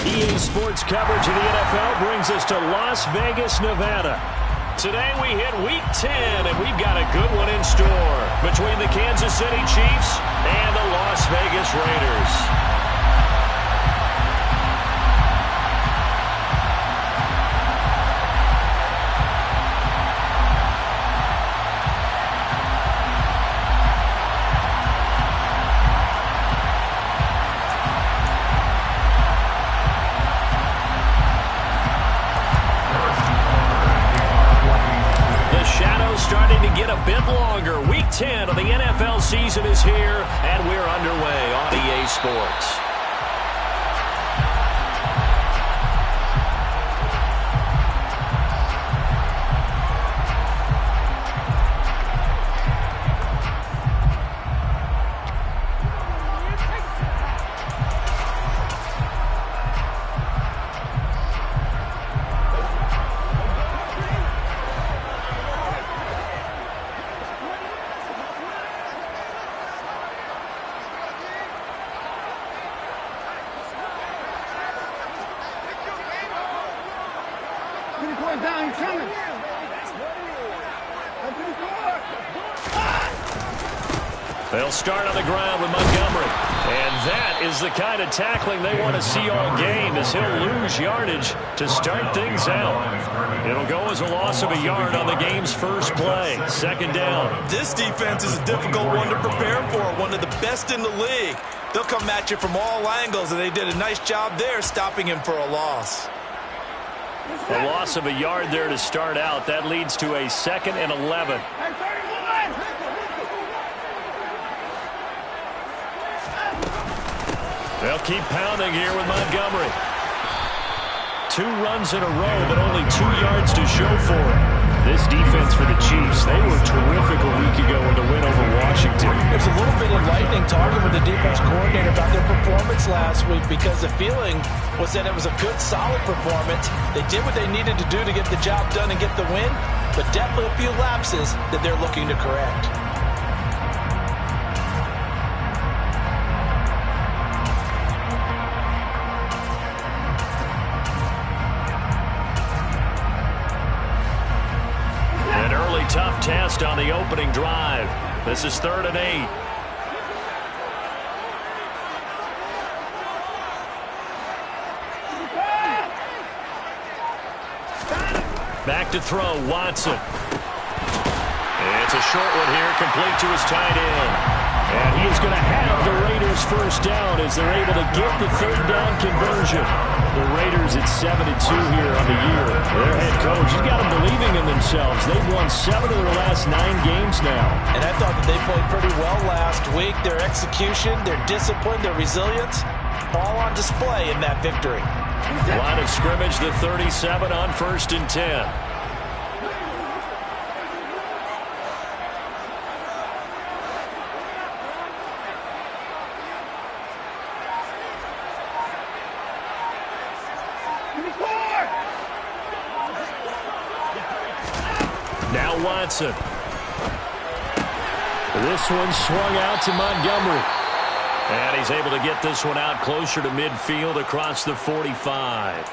EA Sports coverage of the NFL brings us to Las Vegas, Nevada. Today we hit Week 10, and we've got a good one in store between the Kansas City Chiefs and the Las Vegas Raiders. Starting to get a bit longer. Week 10 of the NFL season is here, and we're underway on EA Sports. They'll start on the ground with Montgomery. And that is the kind of tackling they want to see all game, as he'll lose yardage to start things out. It'll go as a loss of a yard on the game's first play. Second down. This defense is a difficult one to prepare for, one of the best in the league. They'll come at you from all angles, and they did a nice job there stopping him for a loss. A loss of a yard there to start out. That leads to a 2nd and 11. They'll keep pounding here with Montgomery. 2 runs in a row, but only 2 yards to show for it. This defense for the Chiefs, they were terrific a week ago in the win over Washington. There's a little bit of enlightening talking with the defense coordinator about their performance last week, because the feeling was that it was a good, solid performance. They did what they needed to do to get the job done and get the win, but definitely a few lapses that they're looking to correct. Tough test on the opening drive. This is 3rd and 8. Back to throw, Watson. It's a short one here, complete to his tight end. And he is going to have the Raiders first down as they're able to get the 3rd down conversion. The Raiders at 7-2 here on the year. Their head coach, he's got them believing in themselves. They've won 7 of their last 9 games now. And I thought that they played pretty well last week. Their execution, their discipline, their resilience, all on display in that victory. Line of scrimmage, the 37 on 1st and 10. Now Watson. This one swung out to Montgomery. And he's able to get this one out closer to midfield across the 45.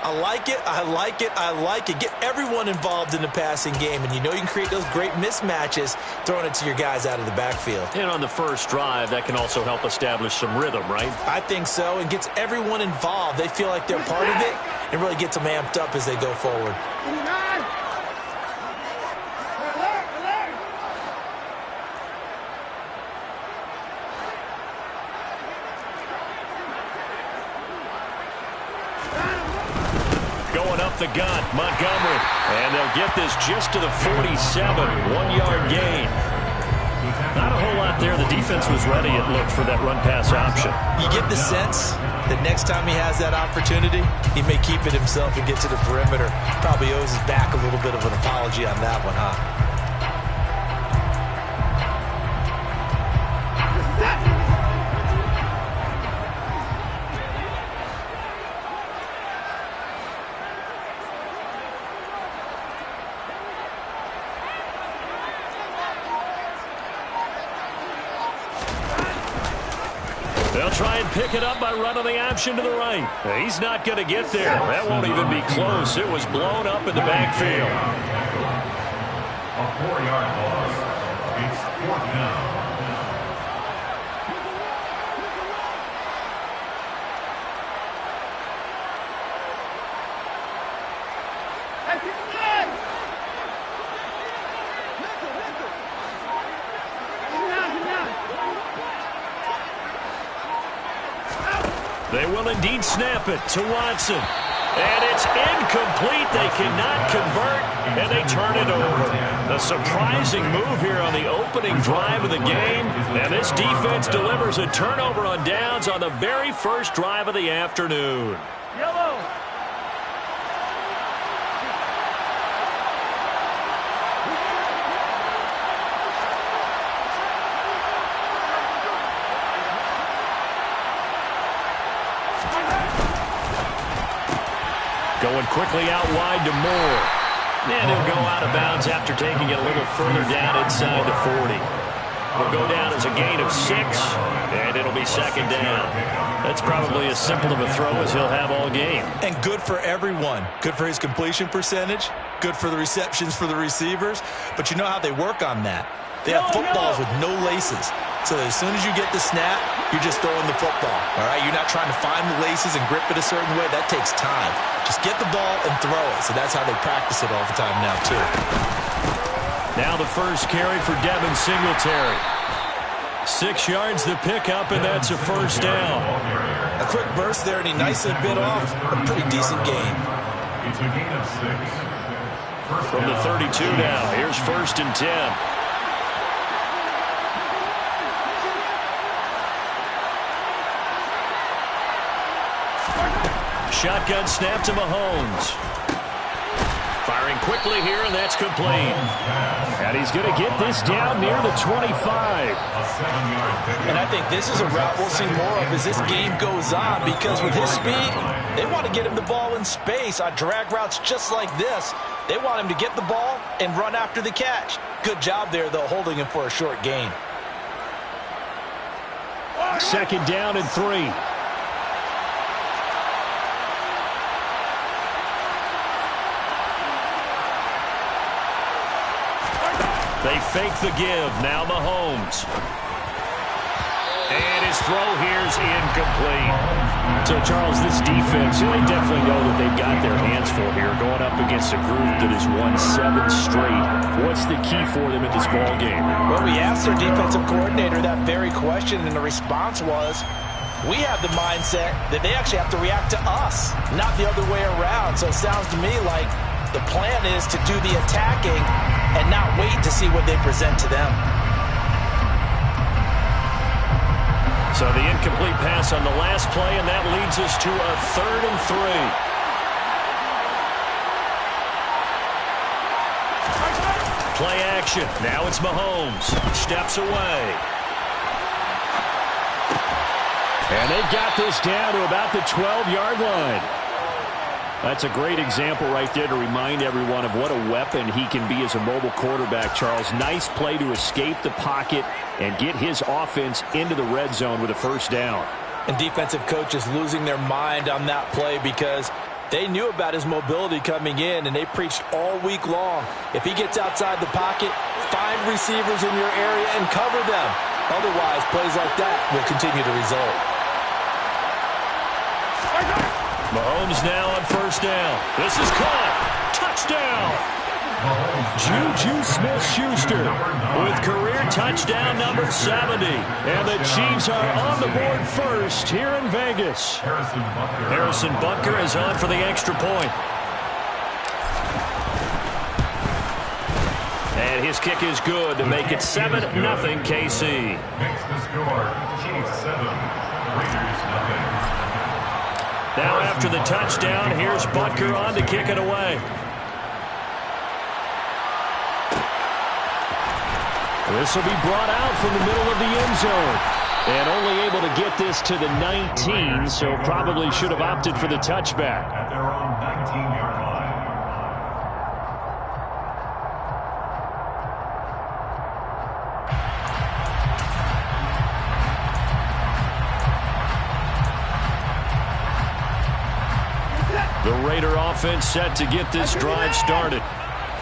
I like it, I like it, I like it. Get everyone involved in the passing game, and you know you can create those great mismatches throwing it to your guys out of the backfield. And on the first drive, that can also help establish some rhythm, right? I think so, and gets everyone involved. They feel like they're part of it and really gets them amped up as they go forward. Going up the gut, Montgomery. And they'll get this just to the 47, 1-yard gain. Not a whole lot there. The defense was ready, it looked, for that run-pass option. You get the sense that next time he has that opportunity, he may keep it himself and get to the perimeter. Probably owes his back a little bit of an apology on that one, huh? They'll try and pick it up by running the option to the right. He's not going to get there. That won't even be close. It was blown up in the backfield. A 4-yard loss. It's 4th down. They will indeed snap it to Watson. And it's incomplete. They cannot convert, and they turn it over. A surprising move here on the opening drive of the game. And this defense delivers a turnover on downs on the very first drive of the afternoon. Yellow. Going quickly out wide to Moore. And he'll go out of bounds after taking it a little further down inside the 40. Will go down as a gain of 6, and it'll be 2nd down. That's probably as simple of a throw as he'll have all game. And good for everyone. Good for his completion percentage. Good for the receptions for the receivers. But you know how they work on that. They have footballs with no laces. So as soon as you get the snap, you're just throwing the football. All right, you're not trying to find the laces and grip it a certain way. That takes time. Just get the ball and throw it. So that's how they practice it all the time now, too. Now the first carry for Devin Singletary. 6 yards the pickup, and that's a 1st down. A quick burst there, and he nicely bit off a pretty decent gain. It's a gain of 6. From the 32 now, here's 1st and 10. Shotgun snap to Mahomes. Firing quickly here, and that's complete. And he's going to get this down near the 25. And I think this is a route we'll see more of as this game goes on, because with his speed, they want to get him the ball in space on drag routes just like this. They want him to get the ball and run after the catch. Good job there, though, holding him for a short gain. 2nd down and 3. They fake the give. Now Mahomes. And his throw here's incomplete. So, Charles, this defense, they definitely know that they've got their hands full here, going up against a group that has won 7 straight. What's the key for them in this ball game? Well, we asked their defensive coordinator that very question, and the response was, we have the mindset that they actually have to react to us, not the other way around. So it sounds to me like the plan is to do the attacking and not wait to see what they present to them. So the incomplete pass on the last play, and that leads us to a 3rd and 3. Play action. Now it's Mahomes. Steps away. And they've got this down to about the 12-yard line. That's a great example right there to remind everyone of what a weapon he can be as a mobile quarterback, Charles. Nice play to escape the pocket and get his offense into the red zone with a 1st down. And defensive coaches losing their mind on that play because they knew about his mobility coming in, and they preached all week long. If he gets outside the pocket, find receivers in your area and cover them. Otherwise, plays like that will continue to result. Mahomes now on 1st down. This is caught. Touchdown. Juju Smith-Schuster with career touchdown number 70. And the Chiefs are on the board first here in Vegas. Harrison Butker is on for the extra point. And his kick is good to make it 7-0 KC. Makes the score Chiefs 7, Raiders 0. Now after the touchdown, here's Butker on to kick it away. This will be brought out from the middle of the end zone. And only able to get this to the 19, so probably should have opted for the touchback. At their own 19-yard line. The Raider offense set to get this drive started.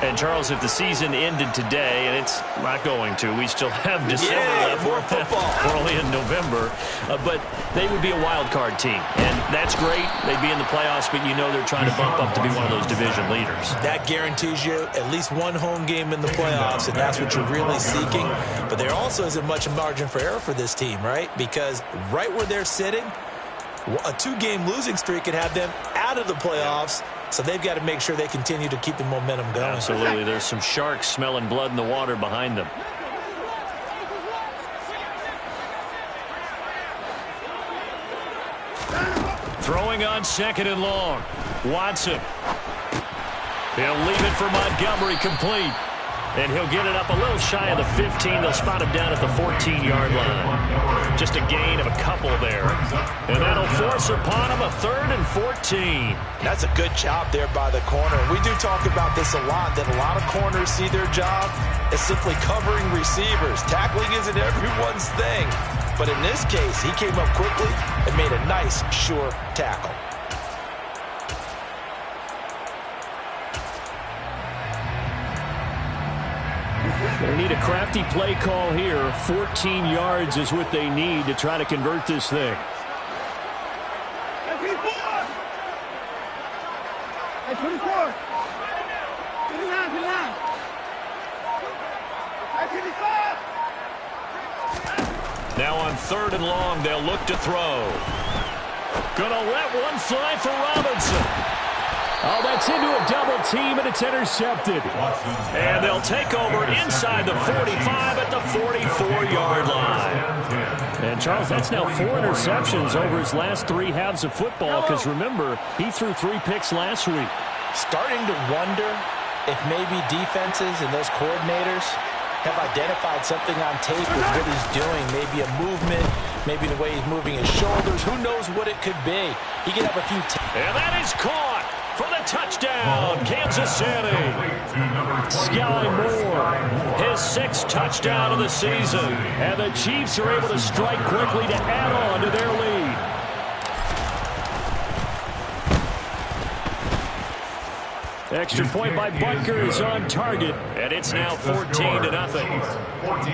And, Charles, if the season ended today, and it's not going to, we still have December left. More football. We're only in November. But they would be a wild card team. And that's great. They'd be in the playoffs, but you know they're trying to bump up to be one of those division leaders. That guarantees you at least one home game in the playoffs, and that's what you're really seeking. But there also isn't much margin for error for this team, right? Because right where they're sitting, a 2-game losing streak could have them out of the playoffs. So they've got to make sure they continue to keep the momentum going. Absolutely. There's some sharks smelling blood in the water behind them. Throwing on 2nd and long. Watson. He'll leave it for Montgomery, complete. And he'll get it up a little shy of the 15. They'll spot him down at the 14-yard line. Just a gain of a couple there. And that'll force upon him a 3rd and 14. That's a good job there by the corner. We do talk about this a lot, that a lot of corners see their job as simply covering receivers. Tackling isn't everyone's thing. But in this case, he came up quickly and made a nice, sure tackle. They need a crafty play call here. 14 yards is what they need to try to convert this thing. Now on 3rd and long, they'll look to throw. Gonna let one fly for Robinson. Oh, that's into a double team, and it's intercepted. And they'll take over inside the 45 at the 44-yard line. And, Charles, that's now 4 interceptions over his last 3 halves of football, because, remember, he threw 3 picks last week. Starting to wonder if maybe defenses and those coordinators have identified something on tape with what he's doing. Maybe a movement, maybe the way he's moving his shoulders. Who knows what it could be? He could have a few... And that is caught for the touchdown, Kansas City. Sky Moore, his 6th touchdown of the season. And the Chiefs are able to strike quickly to add on to their lead. Extra point by Butker is on target, and it's now 14-0. 14.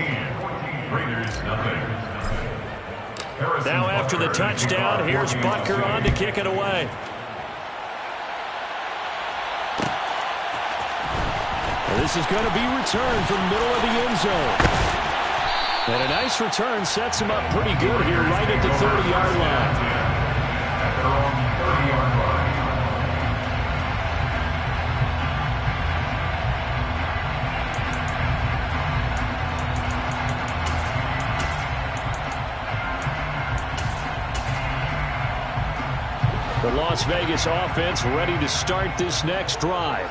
Raiders, nothing. Now after the touchdown, here's Butker on to kick it away. This is going to be returned from the middle of the end zone. And a nice return sets him up pretty good here right at the 30-yard line. At their own 30-yard line. The Las Vegas offense ready to start this next drive.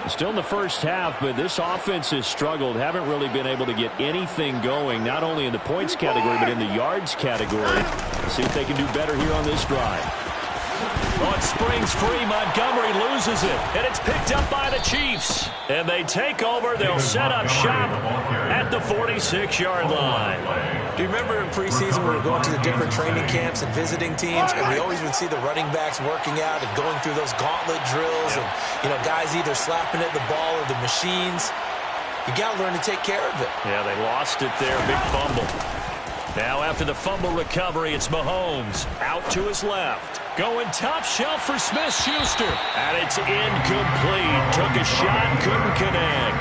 Still in the first half, but this offense has struggled. Haven't really been able to get anything going, not only in the points category, but in the yards category. Let's see if they can do better here on this drive. Oh, it springs free. Montgomery loses it, and it's picked up by the Chiefs. And they take over. They'll set up shop at the 46-yard line. Do you remember in preseason we were going to the different training camps and visiting teams, and we always would see the running backs working out and going through those gauntlet drills, and, you know, guys either slapping at the ball or the machines. You got to learn to take care of it. Yeah, they lost it there. Big fumble. Now after the fumble recovery, it's Mahomes out to his left. Going top shelf for Smith-Schuster. And it's incomplete. Took a shot, couldn't connect.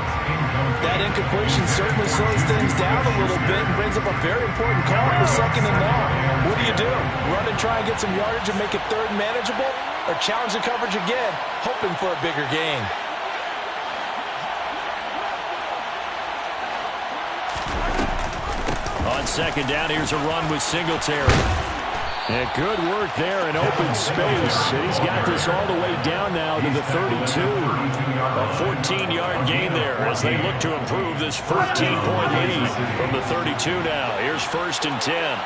That incompletion certainly slows things down a little bit and brings up a very important call for 2nd and long. What do? Run and try and get some yardage and make it 3rd manageable? Or challenge the coverage again, hoping for a bigger gain? On 2nd down, here's a run with Singletary. And good work there in open space. And he's got this all the way down now to the 32. A 14-yard gain there as they look to improve this 14-point lead from the 32 now. Here's 1st and 10.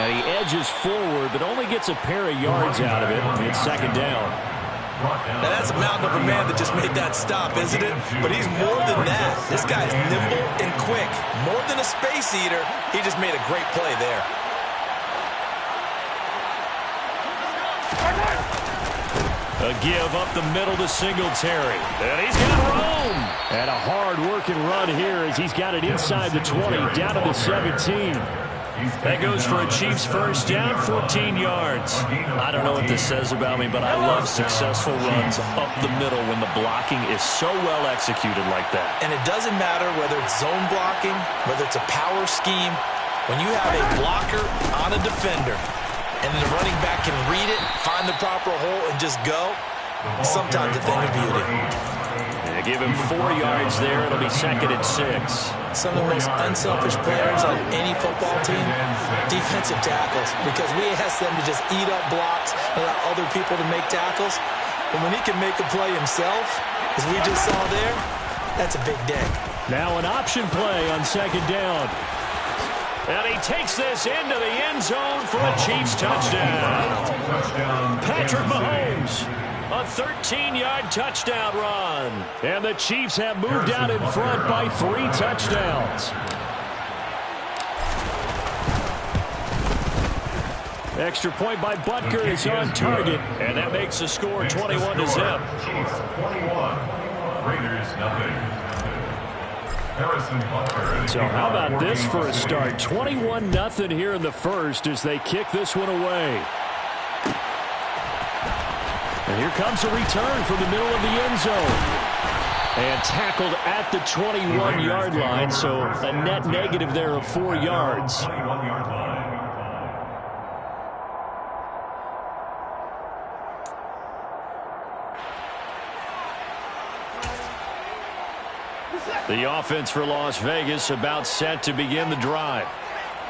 And he edges forward, but only gets a pair of yards out of it. It's 2nd down. Now, that's a mountain of a man that just made that stop, isn't it? But he's more than that. This guy's nimble and quick. More than a space eater, he just made a great play there. A give up the middle to Singletary. And he's got room. And a hard-working run here as he's got it inside the 20, down to the 17. That goes for a Chiefs first down, 14 yards. I don't know what this says about me, but I love successful runs up the middle when the blocking is so well executed like that. And it doesn't matter whether it's zone blocking, whether it's a power scheme. When you have a blocker on a defender and the running back can read it, find the proper hole, and just go, sometimes a thing of beauty. They give him 4 yards there. It'll be 2nd and 6. Some of the most unselfish players on any football team, defensive tackles, because we ask them to just eat up blocks and allow other people to make tackles. And when he can make a play himself, as we just saw there, that's a big day. Now an option play on 2nd down. And he takes this into the end zone for a Chiefs touchdown. Patrick Mahomes. A 13-yard touchdown run. And the Chiefs have moved out in front by 3 touchdowns. Extra point by Butker is on target. And that makes the score 21-0. Chiefs 21. Raiders nothing. So how about this for a start? 21-0 here in the first as they kick this one away. And here comes a return from the middle of the end zone. And tackled at the 21-yard line, so a net negative there of 4 yards. The offense for Las Vegas about set to begin the drive.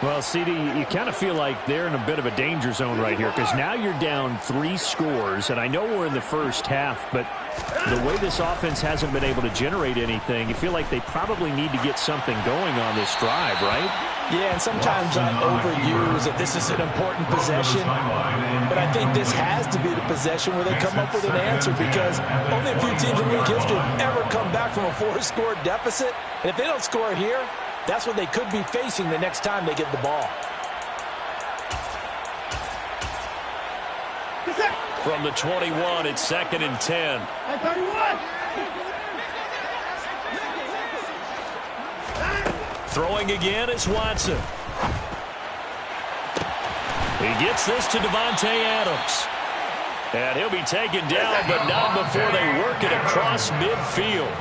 Well, CD, you kind of feel like they're in a bit of a danger zone right here because now you're down 3 scores, and I know we're in the first half, but the way this offense hasn't been able to generate anything, you feel like they probably need to get something going on this drive, right? Yeah, and sometimes I overuse that this is an important possession, but I think this has to be the possession where they come up with an answer because only a few teams in league history have ever come back from a 4-score deficit, and if they don't score here, that's what they could be facing the next time they get the ball. From the 21, it's 2nd and 10. Throwing again is Watson. He gets this to Devontae Adams. And he'll be taken down, but not before they work it across midfield.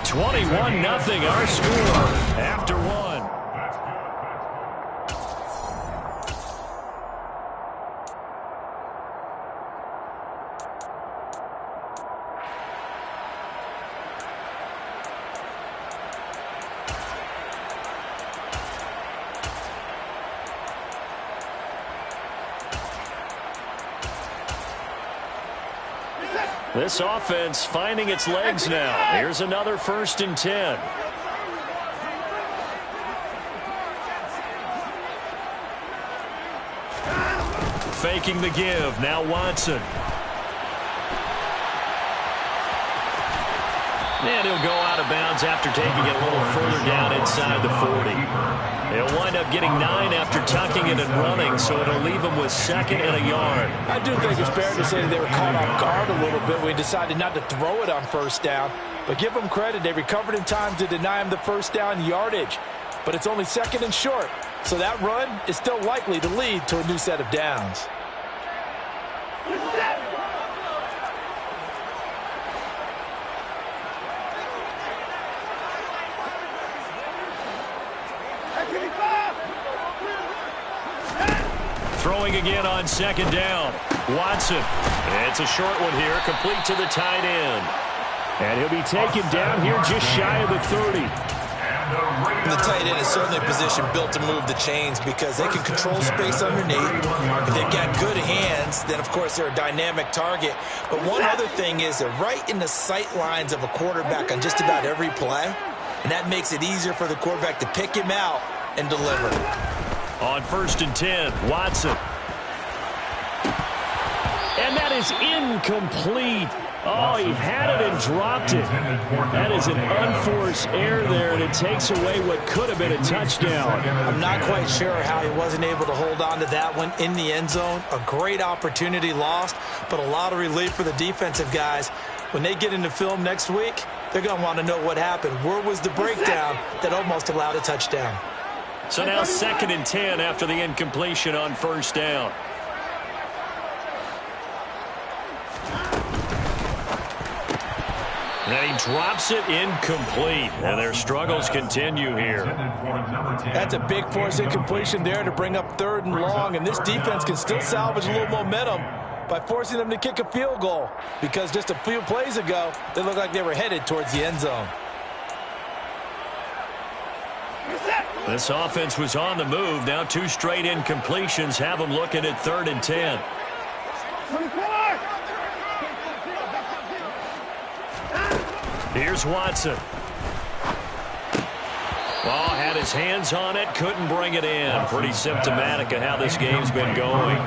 21-0 our score after 1. This offense finding its legs now. Here's another 1st and 10. Faking the give. Now Watson. And he'll go out of bounds after taking it a little further down inside the 40. He'll wind up getting 9 after tucking it and running, so it'll leave him with 2nd and a yard. I do think it's fair to say that they were caught off guard a little bit when we decided not to throw it on 1st down. But give them credit, they recovered in time to deny him the 1st down yardage. But it's only 2nd and short, so that run is still likely to lead to a new set of downs. Throwing again on 2nd down. Watson. It's a short one here, complete to the tight end. And he'll be taken down here just shy of the 30. The tight end is certainly a position built to move the chains because they can control space underneath. If they've got good hands, then, of course, they're a dynamic target. But one other thing is they're right in the sight lines of a quarterback on just about every play, and that makes it easier for the quarterback to pick him out and deliver. On 1st and 10, Watson. And that is incomplete. Oh, he had it and dropped it. That is an unforced error there, and it takes away what could have been a touchdown. I'm not quite sure how he wasn't able to hold on to that one in the end zone. A great opportunity lost, but a lot of relief for the defensive guys. When they get into film next week, they're going to want to know what happened. Where was the breakdown that almost allowed a touchdown? So now 2nd and 10 after the incompletion on first down. And he drops it incomplete. And their struggles continue here. That's a big force incompletion there to bring up 3rd and long. And this defense can still salvage a little momentum by forcing them to kick a field goal. Because just a few plays ago, they looked like they were headed towards the end zone. This offense was on the move. Now 2 straight incompletions have them looking at 3rd and 10. Here's Watson. Well, had his hands on it, couldn't bring it in. Pretty symptomatic of how this game's been going.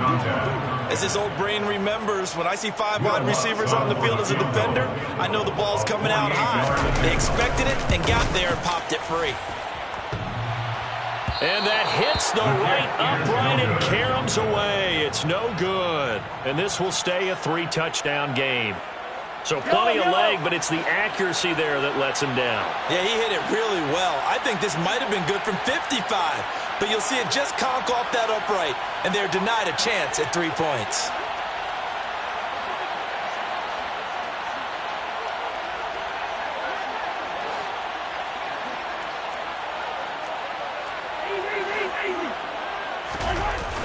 As his old brain remembers, when I see 5 wide receivers on the field as a defender, I know the ball's coming out high. They expected it and got there and popped it free. And that hits the right upright and caroms away. It's no good. And this will stay a 3-touchdown game. So plenty of leg, but it's the accuracy there that lets him down. Yeah, he hit it really well. I think this might have been good from 55. But you'll see it just conk off that upright. And they're denied a chance at 3 points.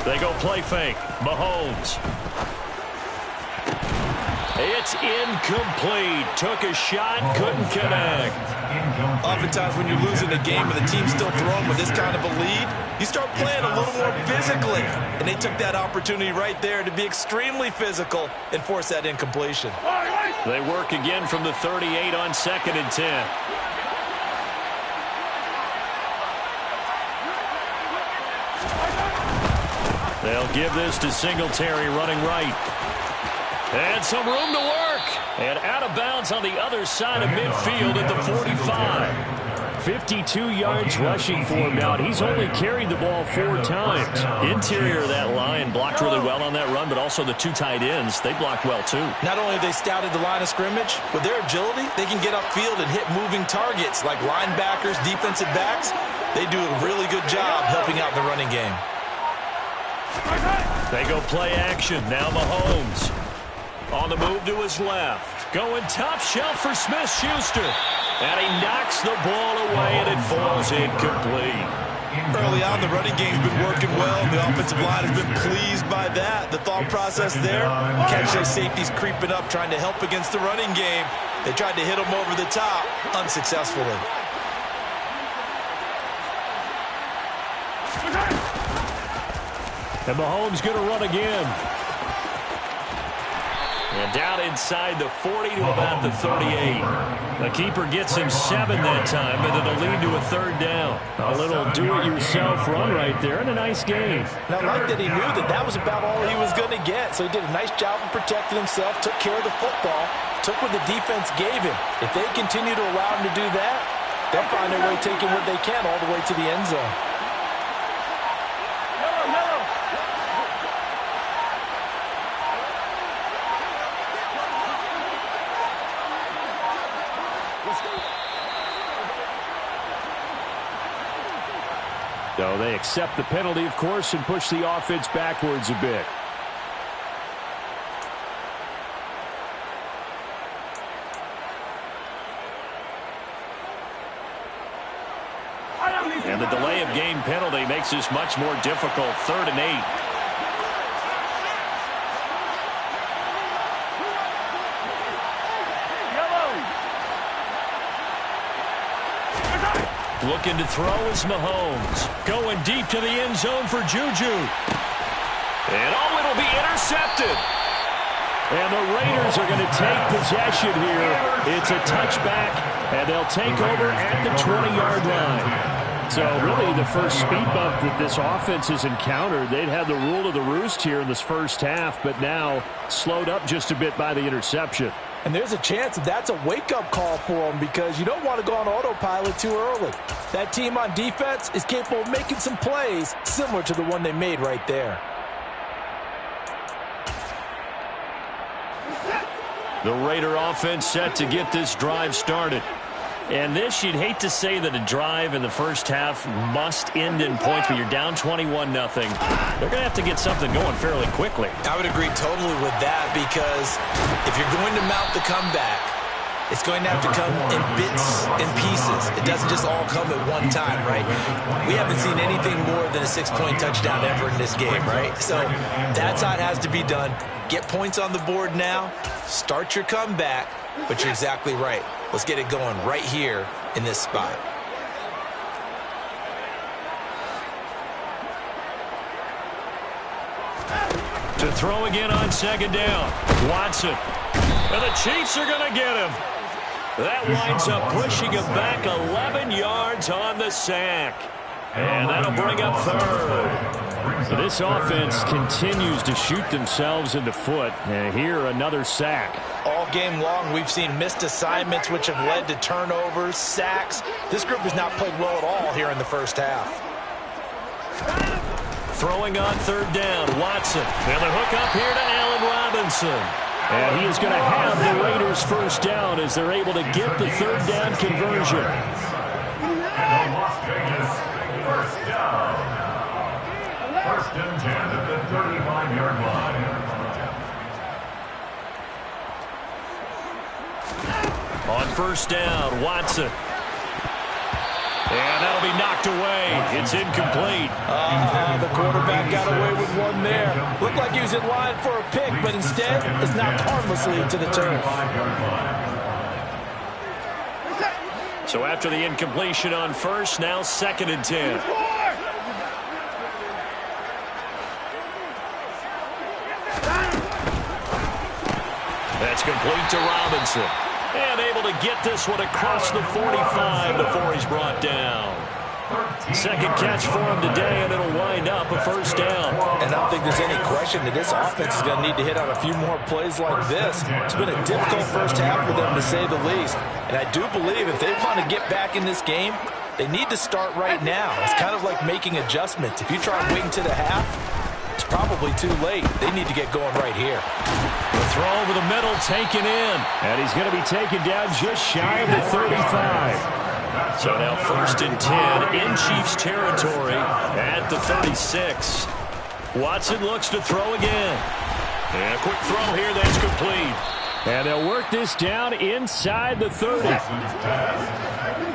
They go play fake. Mahomes. It's incomplete. Took a shot, couldn't connect. Oftentimes when you're losing a game and the team's still throwing with this kind of a lead, you start playing a little more physically. And they took that opportunity right there to be extremely physical and force that incompletion. They work again from the 38 on 2nd and 10. They'll give this to Singletary running right. And some room to work. And out of bounds on the other side of midfield at the 45. 52 yards rushing for him now. He's only carried the ball 4 times. Interior of that line blocked really well on that run, but also the 2 tight ends, they blocked well too. Not only have they scouted the line of scrimmage, with their agility, they can get upfield and hit moving targets like linebackers, defensive backs. They do a really good job helping out the running game. They go play action. Now Mahomes. On the move to his left. Going top shelf for Smith-Schuster. And he knocks the ball away, and it falls incomplete. Early on, the running game's been working well. The offensive line has been pleased by that. The thought process there, catch those safeties creeping up, trying to help against the running game. They tried to hit him over the top, unsuccessfully. And Mahomes going to run again. And down inside the 40 to about the 38. The keeper gets him 7 that time, and it'll lead to a 3rd down. A little do-it-yourself run right there, and a nice game. And I like that he knew that that was about all he was going to get. So he did a nice job of protecting himself, took care of the football, took what the defense gave him. If they continue to allow him to do that, they'll find their way taking what they can all the way to the end zone. So they accept the penalty, of course, and push the offense backwards a bit. And the delay of game penalty makes this much more difficult. 3rd and 8. Looking to throw is Mahomes. Going deep to the end zone for Juju. And oh, it'll be intercepted. And the Raiders are going to take possession here. It's a touchback, and they'll take over at the 20-yard line. So really the first speed bump that this offense has encountered, they'd had the rule of the roost here in this first half, but now slowed up just a bit by the interception. And there's a chance that that's a wake-up call for them because you don't want to go on autopilot too early. That team on defense is capable of making some plays similar to the one they made right there. The Raider offense set to get this drive started. And this, you'd hate to say that a drive in the first half must end in points, but you're down 21-0. They're going to have to get something going fairly quickly. I would agree totally with that because if you're going to mount the comeback, it's going to have to come in bits and pieces. It doesn't just all come at one time, right? We haven't seen anything more than a 6-point touchdown ever in this game, right? So that's how it has to be done. Get points on the board now. Start your comeback, but you're exactly right. Let's get it going right here in this spot. To throw again on second down. Watson. And the Chiefs are going to get him. That winds up pushing him back 11 yards on the sack. And that'll bring up third. So this offense continues to shoot themselves in the foot. And here, another sack. All game long, we've seen missed assignments which have led to turnovers, sacks. This group has not played well at all here in the first half. Throwing on third down, Watson. And the hook up here to Allen Robinson. And he is going to have the Raiders first down as they're able to get the third down conversion. And the Las Vegas first down. First and 10 at the 35-yard line. On first down, Watson. And that'll be knocked away. It's incomplete. The quarterback got away with one there. Looked like he was in line for a pick, but instead it's knocked harmlessly into the turf. So after the incompletion on first, now second and 10. That's complete to Robinson. And able to get this one across the 45 before he's brought down. Second catch for him today, and it'll wind up a first down. And I don't think there's any question that this offense is going to need to hit on a few more plays like this. It's been a difficult first half for them, to say the least. And I do believe if they want to get back in this game, they need to start right now. It's kind of like making adjustments. If you try waiting to the half, it's probably too late. They need to get going right here. The throw over the middle taken in. And he's going to be taken down just shy of the 35. So now first and 10 in Chiefs territory at the 36. Watson looks to throw again. And a quick throw here, that's complete. And they'll work this down inside the 30. Watson's pass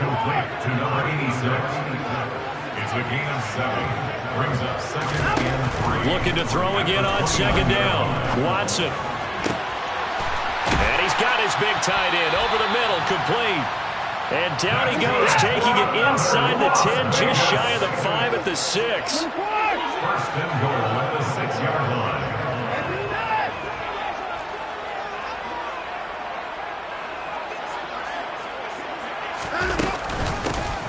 complete to number 86. It's a gain of 7. Brings up second and 3. Looking to throw again on second down. Watson. And he's got his big tight end over the middle, complete. And down he goes, taking it inside the 10, just shy of the 5 at the 6. First and goal at the 6-yard line.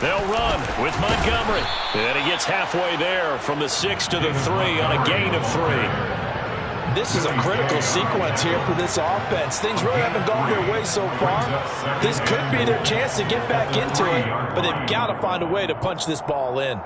They'll run with Montgomery. And he gets halfway there from the 6 to the 3 on a gain of 3. This is a critical sequence here for this offense. Things really haven't gone their way so far. This could be their chance to get back into it, but they've got to find a way to punch this ball in.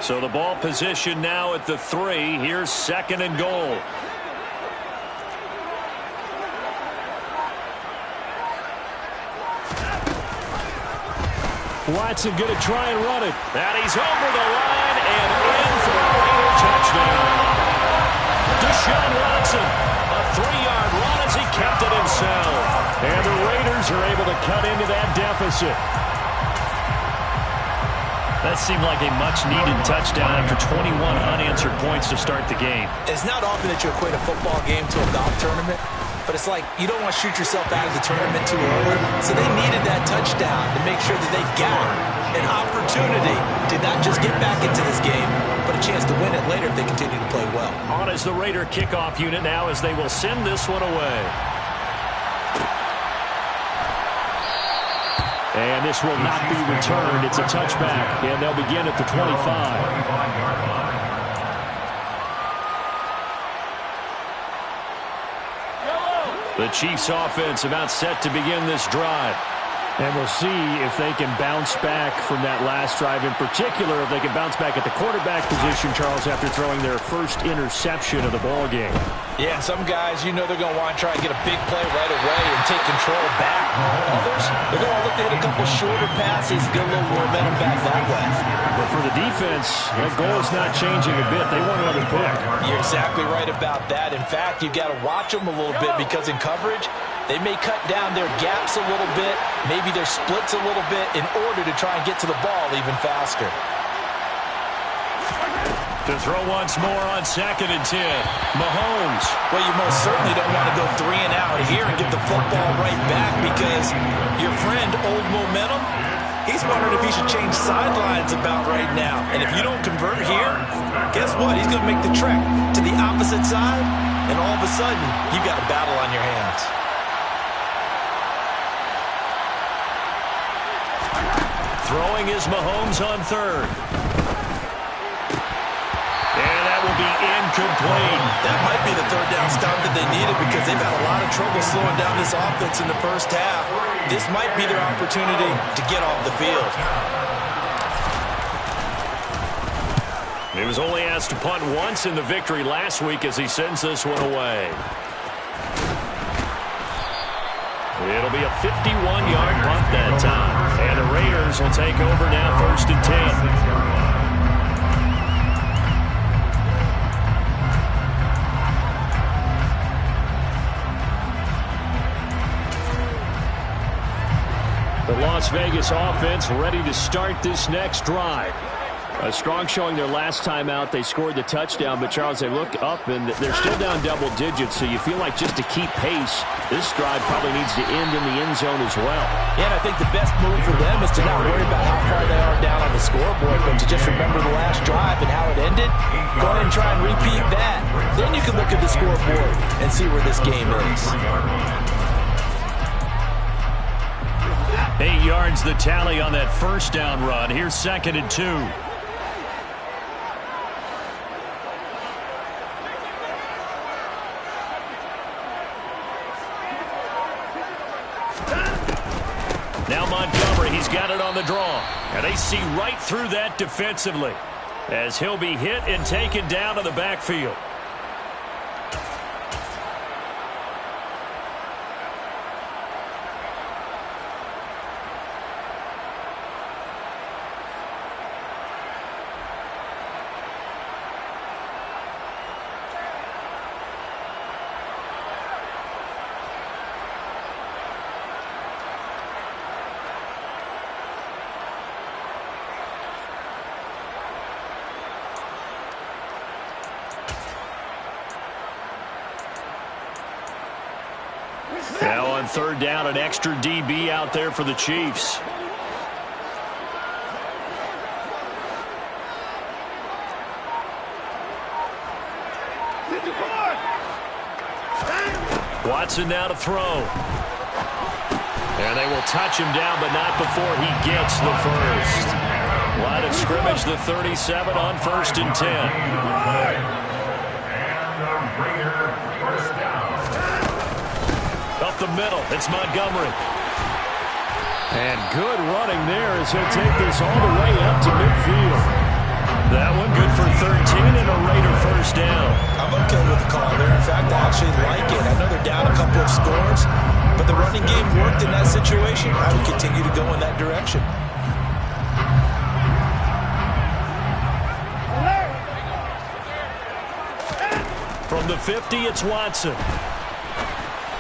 So the ball position now at the 3. Here's second and goal. Watson going to try and run it. And he's over the line and in for a Raider touchdown. Deshaun Watson, a 3-yard run as he kept it himself. And the Raiders are able to cut into that deficit. That seemed like a much-needed touchdown after 21 unanswered points to start the game. It's not often that you equate a football game to a golf tournament, but it's like you don't want to shoot yourself out of the tournament too early. So they needed that touchdown to make sure that they got an opportunity to not just get back into this game, but a chance to win it later if they continue to play well. On is the Raider kickoff unit now as they will send this one away. And this will not be returned. It's a touchback, and they'll begin at the 25. The Chiefs offense about set to begin this drive. And we'll see if they can bounce back from that last drive. In particular, if they can bounce back at the quarterback position, Charles, after throwing their first interception of the ball game. Yeah, some guys, you know they're going to want to try and get a big play right away and take control back. Others, they're going to look to hit a couple shorter passes, get a little momentum back that way. But for the defense, that goal is not changing a bit. They want another pick. You're exactly right about that. In fact, you've got to watch them a little bit because in coverage, they may cut down their gaps a little bit, maybe their splits a little bit in order to try and get to the ball even faster. To throw once more on 2nd and 10. Mahomes. Well, you most certainly don't want to go 3 and out here and get the football right back because your friend, Old Momentum, he's wondering if he should change sidelines about right now. And if you don't convert here, guess what? He's going to make the trek to the opposite side, and all of a sudden, you've got a battle on your hands. Throwing is Mahomes on 3rd. And that will be incomplete. That might be the 3rd down stop that they needed because they've had a lot of trouble slowing down this offense in the first half. This might be their opportunity to get off the field. He was only asked to punt once in the victory last week as he sends this one away. It'll be a 51-yard punt that time. And the Raiders will take over now 1st and 10. The Las Vegas offense ready to start this next drive. A strong showing their last time out. They scored the touchdown, but Charles, they look up and they're still down double digits, so you feel like just to keep pace, this drive probably needs to end in the end zone as well. Yeah, and I think the best move for them is to not worry about how far they are down on the scoreboard, but to just remember the last drive and how it ended. Go ahead and try and repeat that. Then you can look at the scoreboard and see where this game is. 8 yards the tally on that first down run. Here's 2nd and 2. Now Montgomery, he's got it on the draw. And they see right through that defensively as he'll be hit and taken down to the backfield. Now on 3rd down, an extra DB out there for the Chiefs. Watson now to throw. And they will touch him down, but not before he gets the first. Line of scrimmage, the 37 on 1st and 10. And the Raider first down. Up the middle, it's Montgomery. And good running there as he'll take this all the way up to midfield. That one good for 13 and a Raider first down. I'm okay with the call there. In fact, I actually like it. I know they're down a couple of scores, but the running game worked in that situation. I would continue to go in that direction. From the 50, it's Watson.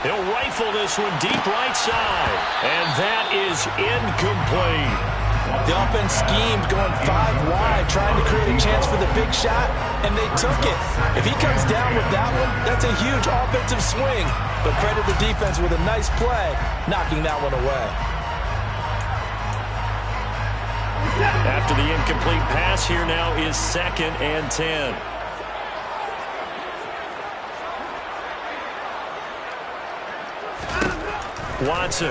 He'll rifle this one deep right side. And that is incomplete. The offense schemed going 5 wide, trying to create a chance for the big shot, and they took it. If he comes down with that one, that's a huge offensive swing. but credit the defense with a nice play, knocking that one away. After the incomplete pass, here now is 2nd and 10. Watson.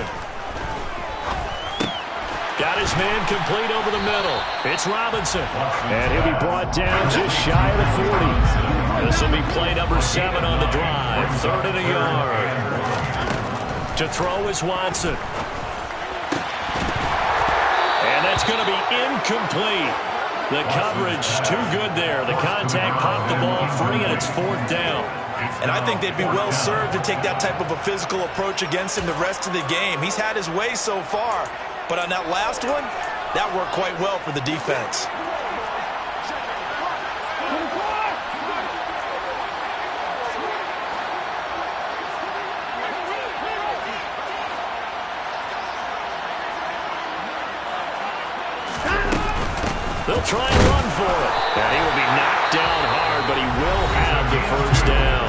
Got his man complete over the middle. It's Robinson. And he'll be brought down just shy of the 40. This will be play number 7 on the drive. 3rd and a yard. To throw is Watson. And that's going to be incomplete. The coverage too good there. The contact popped the ball free, and it's 4th down. And I think they'd be well served to take that type of a physical approach against him the rest of the game. He's had his way so far. But on that last one, that worked quite well for the defense. They'll try and run for it. And he will be knocked down hard, but he will have the 1st down.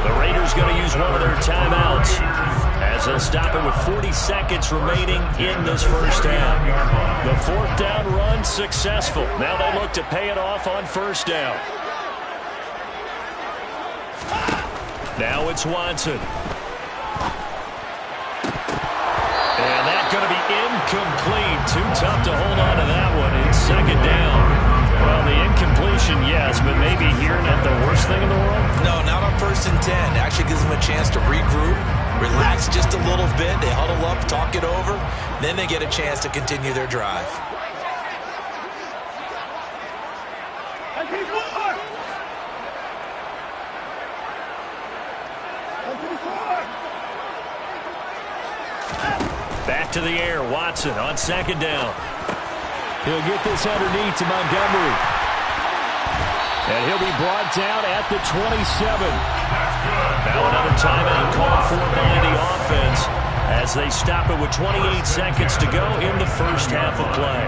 The Raiders going to use one of their timeouts as they'll stop it with 40 seconds remaining in this 1st half. The 4th down run successful. Now they look to pay it off on 1st down. Now it's Watson. And that's going to be incomplete. Too tough to hold on to that one. It's 2nd down. Well, the incompletion, yes, but maybe here not the worst thing in the world? No, not on 1st and 10. It actually gives them a chance to regroup, relax just a little bit. They huddle up, talk it over. Then they get a chance to continue their drive. Back to the air, Watson on 2nd down. He'll get this underneath to Montgomery. And he'll be brought down at the 27. Now another timeout called for by the offense as they stop it with 28 seconds to go in the 1st half of play.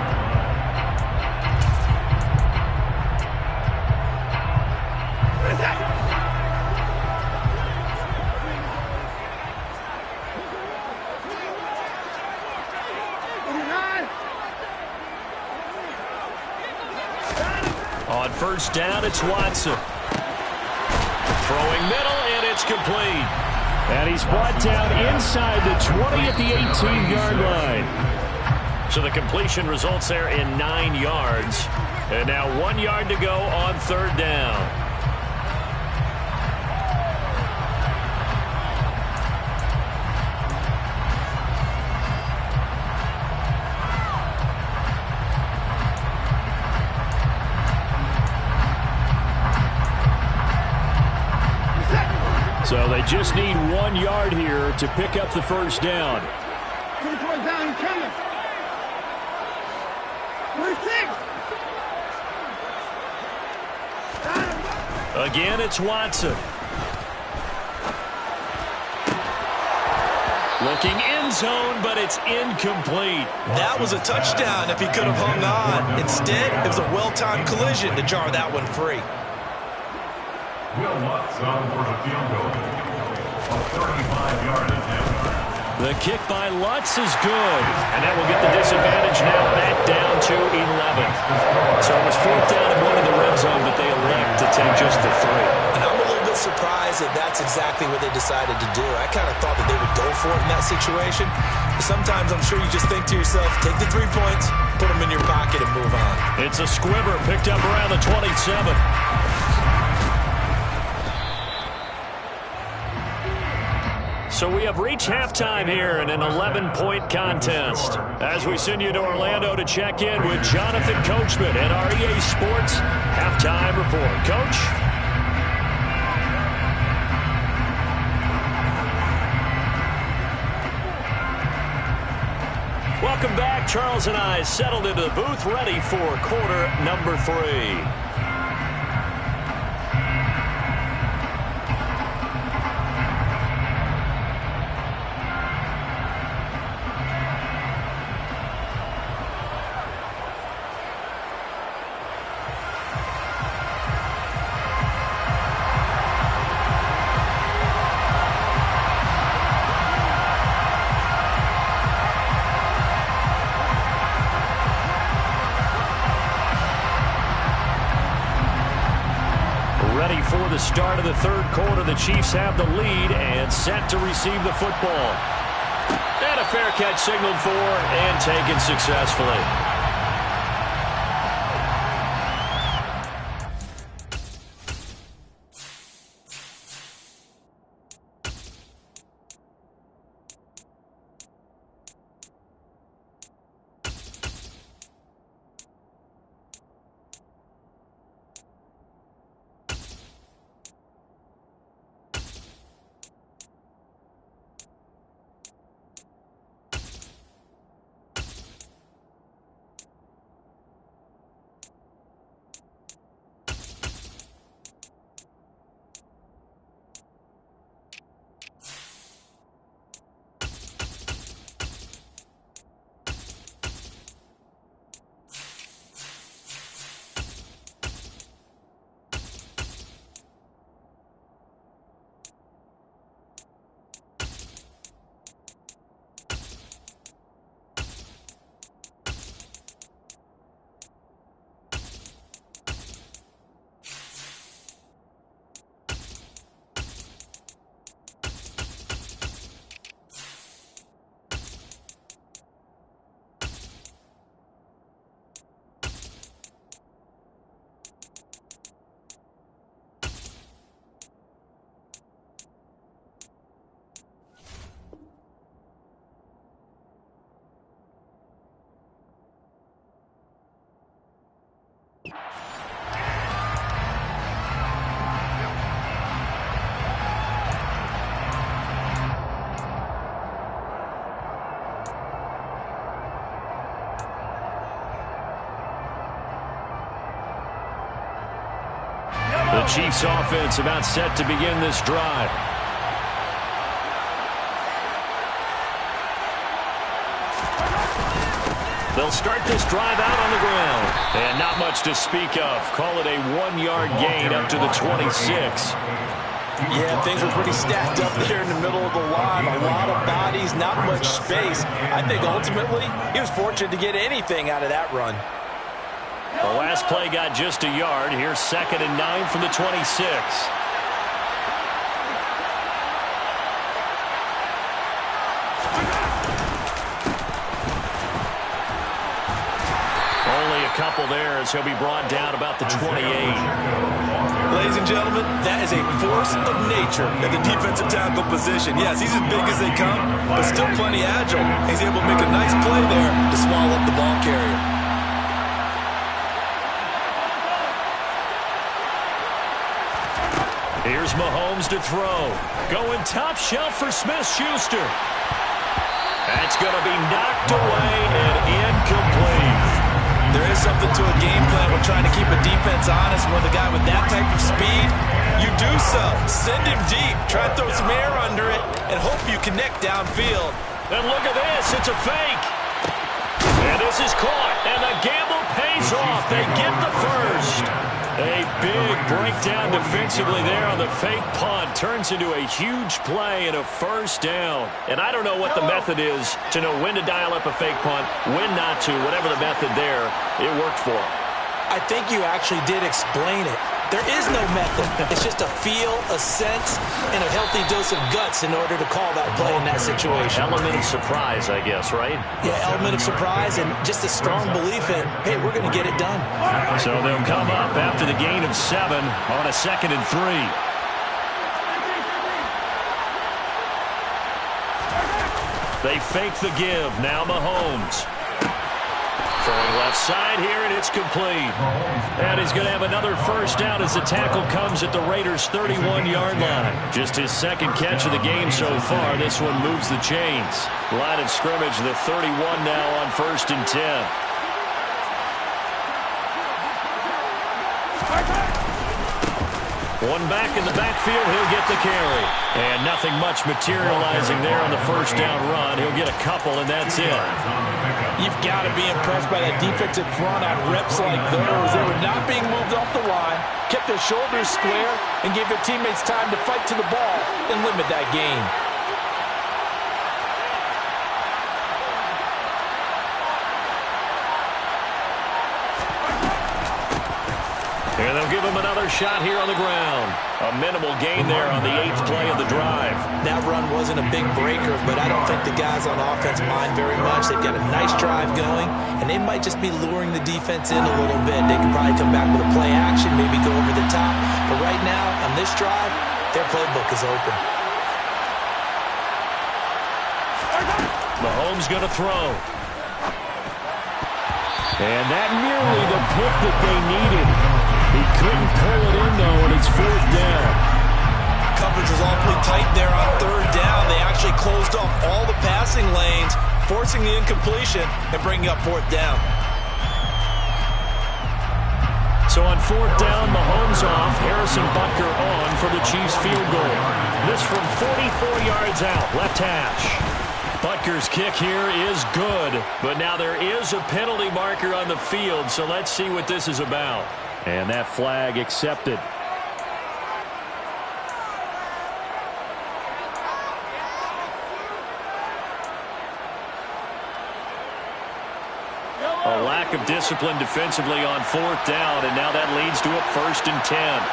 On 1st down, it's Watson. Throwing middle, and it's complete. And he's brought down inside the 20 at the 18-yard line. So the completion results there in 9 yards. And now 1 yard to go on 3rd down. So they just need 1 yard here to pick up the 1st down. Again, it's Watson. Looking end zone, but it's incomplete. That was a touchdown if he could have hung on. Instead, it was a well-timed collision to jar that one free. Will Watson for the field goal. A 35-yard attempt. The kick by Lutz is good. And that will get the disadvantage now back down to 11. So it was 4th down and 1 in the red zone, but they elect to take just the 3. And I'm a little bit surprised that that's exactly what they decided to do. I kind of thought that they would go for it in that situation. But sometimes I'm sure you just think to yourself, take the 3 points, put them in your pocket, and move on. It's a squibber picked up around the 27. So we have reached halftime here in an 11-point contest. As we send you to Orlando to check in with Jonathan Coachman at our EA Sports Halftime Report. Coach? Welcome back. Charles and I settled into the booth ready for quarter number 3. ready for the start of the third quarter. The Chiefs have the lead and set to receive the football. And a fair catch signaled for and taken successfully. The Chiefs offense about set to begin this drive. They'll start this drive out on the ground. And not much to speak of. Call it a 1-yard gain up to the 26. Yeah, things were pretty stacked up there in the middle of the line. A lot of bodies, not much space. I think ultimately he was fortunate to get anything out of that run. The last play got just a yard. Here's 2nd and 9 from the 26. Only a couple there as he'll be brought down about the 28. Ladies and gentlemen, that is a force of nature at the defensive tackle position. Yes, he's as big as they come, but still plenty agile. He's able to make a nice play there to swallow up the ball carrier. Here's Mahomes to throw. Going top shelf for Smith-Schuster. That's going to be knocked away and incomplete. There is something to a game plan when trying to keep a defense honest. With a guy with that type of speed, you do so. Send him deep. Try to throw some air under it and hope you connect downfield. And look at this. It's a fake. And this is caught. And the gamble pays off. They get the first. A big breakdown defensively there on the fake punt. Turns into a huge play and a first down. And I don't know what the method is to know when to dial up a fake punt, when not to. Whatever the method there, it worked for him. I think you actually did explain it. There is no method. It's just a feel, a sense, and a healthy dose of guts in order to call that play in that situation. Element of surprise, I guess, right? Yeah, element of surprise and just a strong belief in, hey, we're going to get it done. So they'll come up after the gain of 7 on a 2nd and 3. They fake the give. Now Mahomes. Throwing left side here, and it's complete. And he's going to have another first down as the tackle comes at the Raiders' 31-yard line. Just his 2nd catch of the game so far. This one moves the chains. Line of scrimmage, the 31 now on 1st and 10. One back in the backfield, he'll get the carry. And nothing much materializing there on the first down run. He'll get a couple, and that's it. You've got to be impressed by that defensive front on reps like those. They were not being moved off the line, kept their shoulders square, and gave their teammates time to fight to the ball and limit that gain. And they'll give him another shot here on the ground. A minimal gain there on the 8th play of the drive. That run wasn't a big breaker, but I don't think the guys on offense mind very much. They've got a nice drive going, and they might just be luring the defense in a little bit. They could probably come back with a play action, maybe go over the top. But right now, on this drive, their playbook is open. Mahomes going to throw. And that nearly the pick that they needed. He couldn't pull it in, though, and it's 4th down. Coverage was awfully tight there on 3rd down. They actually closed off all the passing lanes, forcing the incompletion and bringing up 4th down. So on 4th down, Mahomes off, Harrison Butker on for the Chiefs field goal. This from 44 yards out, left hash. Butker's kick here is good, but now there is a penalty marker on the field, so let's see what this is about. And that flag accepted. A lack of discipline defensively on 4th down, and now that leads to a 1st and 10.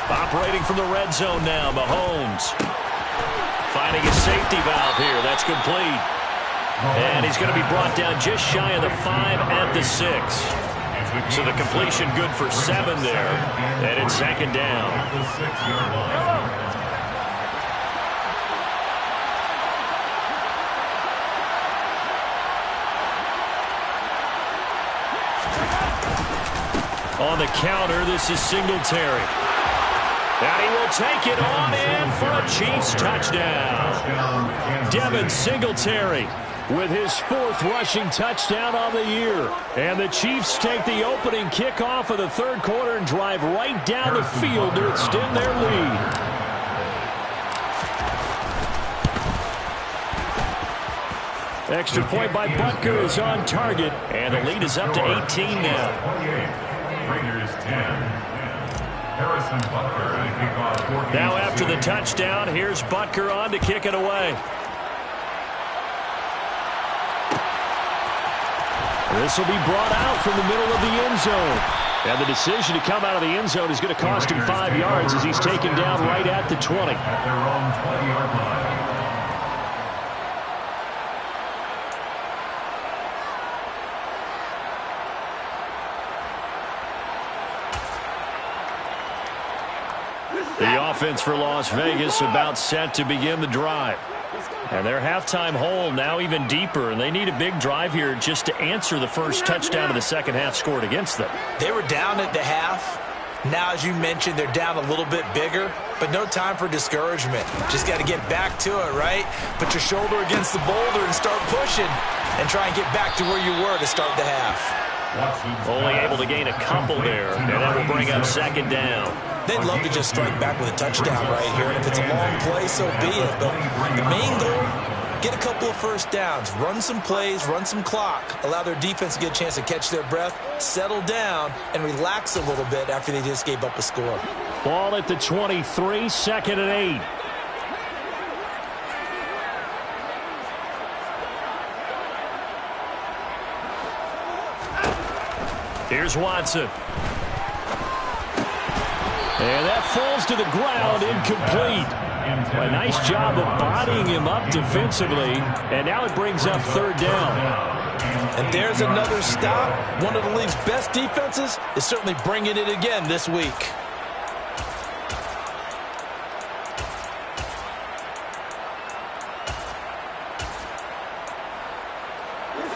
Operating from the red zone now, Mahomes. Finding a safety valve here. That's complete. And he's going to be brought down just shy of the 5 at the 6. So the completion good for 7 there. And it's 2nd down. On the counter, this is Singletary. And he will take it on in for a Chiefs touchdown. Devin Singletary with his 4th rushing touchdown on the year. And the Chiefs take the opening kickoff of the 3rd quarter and drive right down the field to extend their lead. Extra point by Butker is on target. And the lead is up to 18 now. Raiders 10. Harrison Butker to kick off. Now after the touchdown, here's Butker on to kick it away. This will be brought out from the middle of the end zone. And the decision to come out of the end zone is going to cost him 5 yards as he's taken down right at the 20. At their own 20-yard line. The offense for Las Vegas about set to begin the drive. And their halftime hole now even deeper, and they need a big drive here just to answer the first touchdown of the second half scored against them. They were down at the half. Now, as you mentioned, they're down a little bit bigger, but no time for discouragement. Just got to get back to it, right? Put your shoulder against the boulder and start pushing and try and get back to where you were to start the half. Only able to gain a couple there, and that will bring up 2nd down. They'd love to just strike back with a touchdown right here, and if it's a long play, so be it. But the main goal, get a couple of first downs, run some plays, run some clock, allow their defense to get a chance to catch their breath, settle down, and relax a little bit after they just gave up a score. Ball at the 23, 2nd and 8. Here's Watson. And that falls to the ground, incomplete. A nice job of bodying him up defensively. And now it brings up 3rd down. And there's another stop. One of the league's best defenses is certainly bringing it again this week.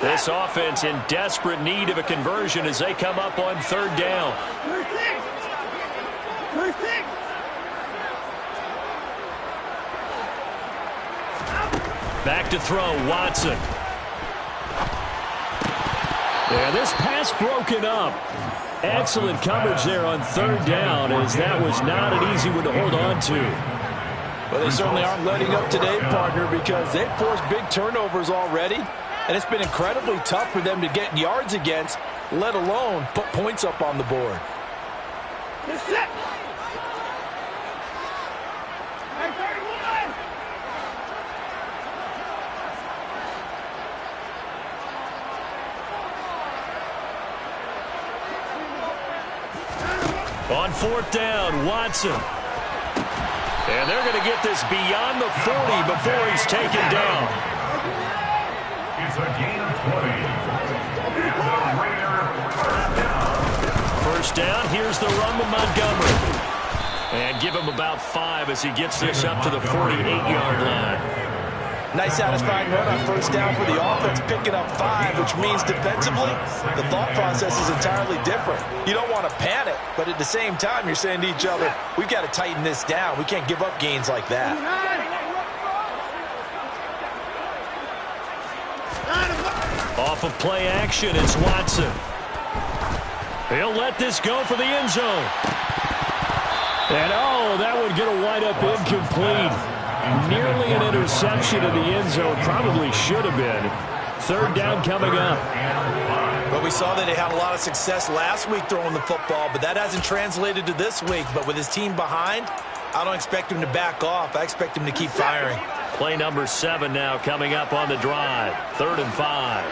This offense in desperate need of a conversion as they come up on 3rd down. Back to throw, Watson. And this pass broken up. Excellent coverage there on 3rd down, as that was not an easy one to hold on to. Well, they certainly aren't letting up today, partner, because they've forced big turnovers already. And it's been incredibly tough for them to get yards against, let alone put points up on the board. On fourth down, Watson. And they're going to get this beyond the 40 before he's taken down. It's a gain of 20. And the Raider first down. First down, here's the run with Montgomery. And give him about 5 as he gets this up to the 48-yard line. Nice satisfying run on first down for the offense, picking up 5, which means defensively, the thought process is entirely different. You don't want to panic, but at the same time, you're saying to each other, we've got to tighten this down. We can't give up gains like that. Off of play action, it's Watson. He'll let this go for the end zone. And, oh, that would get a wind-up incomplete. Nearly an interception in the end zone. Probably should have been. Third down coming up. Well, we saw that he had a lot of success last week throwing the football, but that hasn't translated to this week. But with his team behind, I don't expect him to back off. I expect him to keep firing. Play number 7 now coming up on the drive. 3rd and 5.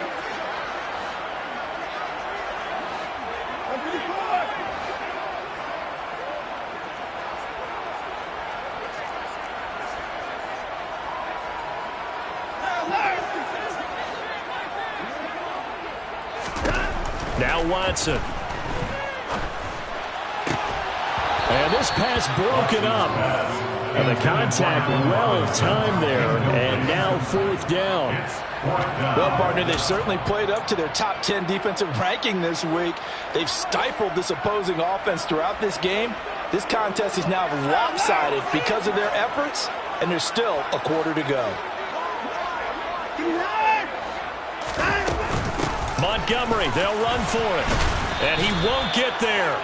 Now Watson. And this pass broken up. And the contact well-timed there. And now 4th down. Well, partner, they've certainly played up to their top 10 defensive ranking this week. They've stifled this opposing offense throughout this game. This contest is now lopsided because of their efforts, and there's still a quarter to go. Montgomery, they'll run for it. And he won't get there.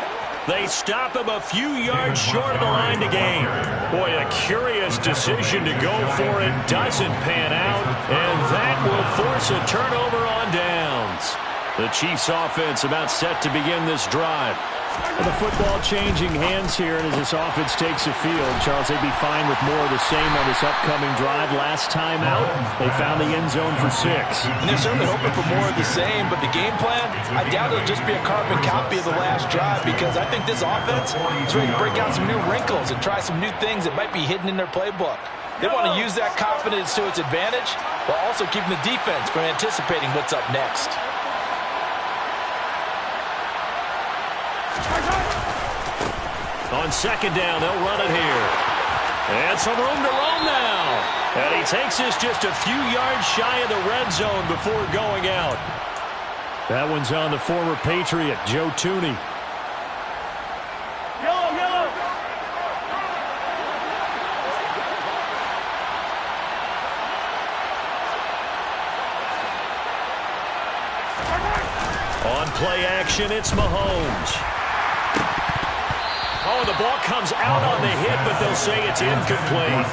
They stop him a few yards short of the line to gain. Boy, a curious decision to go for it. Doesn't pan out. And that will force a turnover on downs. The Chiefs offense about set to begin this drive. Well, the football changing hands here, and as this offense takes the field, Charles, they'd be fine with more of the same on this upcoming drive. Last time out, they found the end zone for 6. And they're certainly hoping for more of the same, but the game plan, I doubt it'll just be a carbon copy of the last drive, because I think this offense is ready to break out some new wrinkles and try some new things that might be hidden in their playbook. They want to use that confidence to its advantage, while also keeping the defense from anticipating what's up next. On second down, they'll run it here. And some room to roam now. And he takes this just a few yards shy of the red zone before going out. That one's on the former Patriot, Joe Tooney. On play action, it's Mahomes. Oh, the ball comes out on the hit, but they'll say it's incomplete.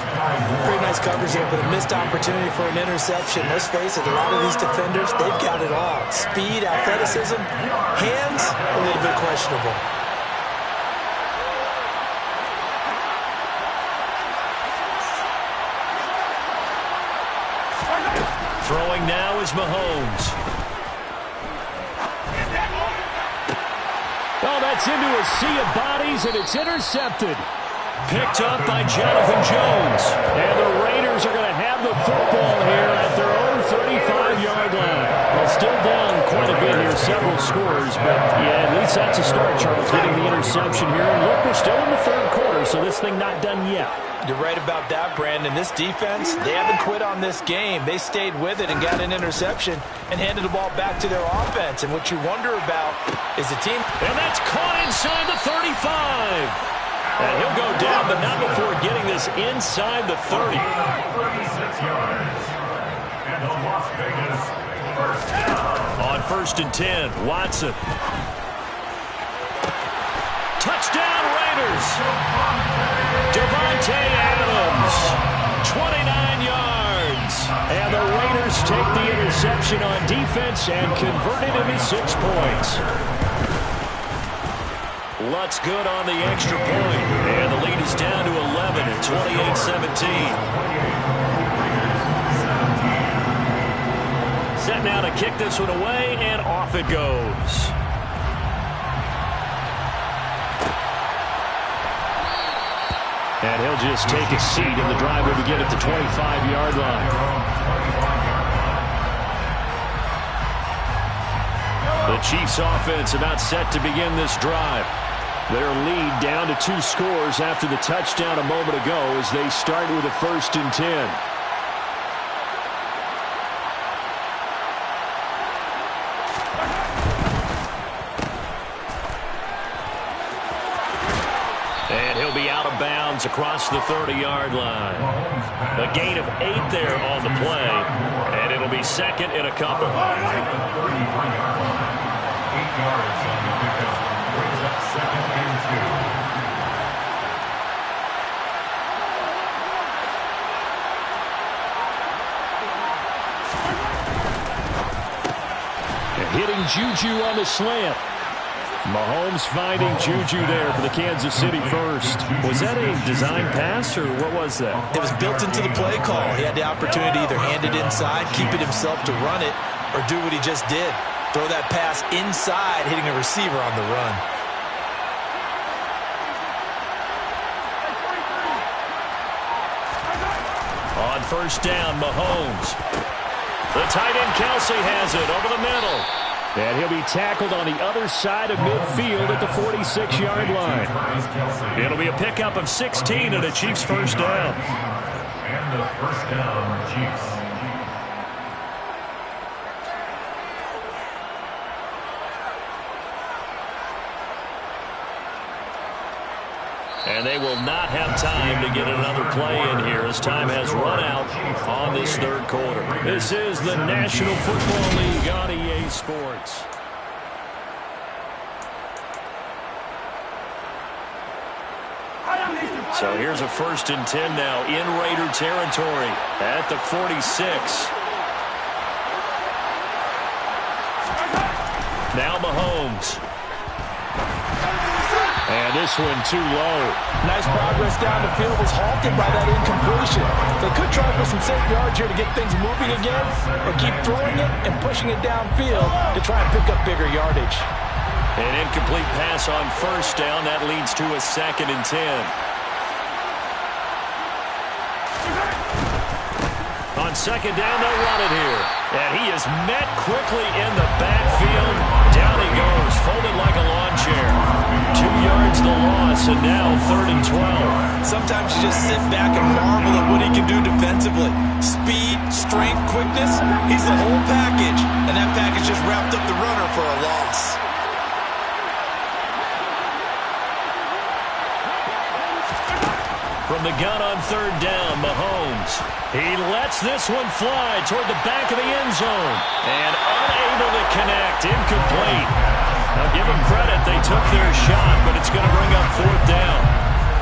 Pretty nice coverage there, but a missed opportunity for an interception. Let's face it, a lot of these defenders, they've got it all. Speed, athleticism, hands, a little bit questionable. Throwing now is Mahomes. Oh, that's into a sea of bodies, and it's intercepted. Picked up by Jonathan Jones. And the Raiders are going to have the football here at their own 35-yard line. Well, still down quite a bit here, several scores, but yeah, at least that's a start, Charles, getting the interception here. And look, we're still in the 3rd quarter, so this thing not done yet. You're right about that, Brandon. This defense, they haven't quit on this game. They stayed with it and got an interception and handed the ball back to their offense. And what you wonder about is the team. And that's caught inside the 35. And he'll go down, but not before getting this inside the 30. 36 yards. And the Las Vegas first down. On 1st and 10, Watson. Touchdown, Raiders. Devontae Adams, 29 yards. And the Raiders take the interception on defense and convert it into 6 points. Lutz good on the extra point. And the lead is down to 11 at 28-17. Set now to kick this one away, and off it goes. And he'll just take a seat, and the drive will begin at the 25-yard line. The Chiefs offense about set to begin this drive. Their lead down to 2 scores after the touchdown a moment ago as they start with a 1st and 10. And he'll be out of bounds across the 30-yard line. A gain of 8 there on the play, and it'll be 2nd and a couple. 33-yard line. 8 yards on the pickup. Brings up 2nd and 2. And hitting Juju on the slant. Mahomes finding Juju there for the Kansas City first. Was that a design pass, or what was that? It was built into the play call. He had the opportunity to either hand it inside, keep it himself to run it, or do what he just did. Throw that pass inside, hitting a receiver on the run. On 1st down, Mahomes. The tight end Kelsey has it over the middle. And he'll be tackled on the other side of midfield at the 46-yard line. It'll be a pickup of 16 and a Chiefs 1st down. And the 1st down, Chiefs. And they will not have time to get another play in here as time has run out on this 3rd quarter. This is the National Football League on EA Sports. So here's a 1st and 10 now in Raider territory at the 46. Now Mahomes. And this one too low. Nice progress down the field, was halted by that incompletion. They could try for some safe yards here to get things moving again, or keep throwing it and pushing it downfield to try and pick up bigger yardage. An incomplete pass on 1st down. That leads to a 2nd and 10. On 2nd down, they'll run it here. And he is met quickly in the backfield. Down he goes, folded like a lawn chair. 2 yards the loss, and now 3rd and 12. Sometimes you just sit back and marvel at what he can do defensively. Speed, strength, quickness, he's the whole package. And that package just wrapped up the runner for a loss. From the gun on 3rd down, Mahomes. He lets this one fly toward the back of the end zone. And unable to connect, incomplete. Now give them credit, they took their shot, but it's going to bring up 4th down.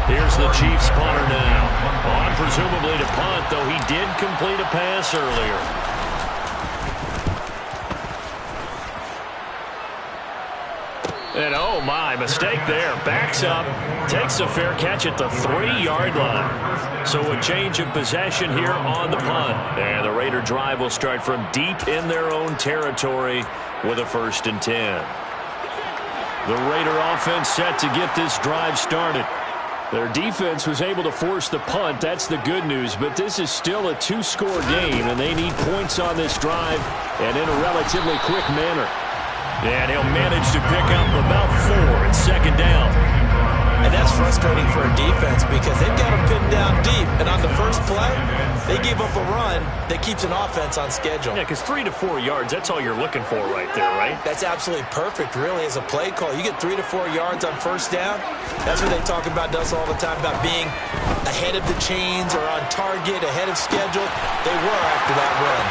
Here's the Chiefs punter now. On presumably to punt, though he did complete a pass earlier. And oh my, mistake there. Backs up, takes a fair catch at the 3-yard line. So a change of possession here on the punt. And the Raider drive will start from deep in their own territory with a 1st and 10. The Raider offense set to get this drive started. Their defense was able to force the punt. That's the good news. But this is still a 2-score game, and they need points on this drive and in a relatively quick manner. And he'll manage to pick up about 4 at 2nd down. And that's frustrating for a defense because they've got them pinned down deep. And on the first play, they gave up a run that keeps an offense on schedule. Yeah, because 3 to 4 yards, that's all you're looking for right there, right? That's absolutely perfect, really, as a play call. You get 3 to 4 yards on 1st down. That's what they talk about us all the time, about being ahead of the chains or on target, ahead of schedule. They were after that run.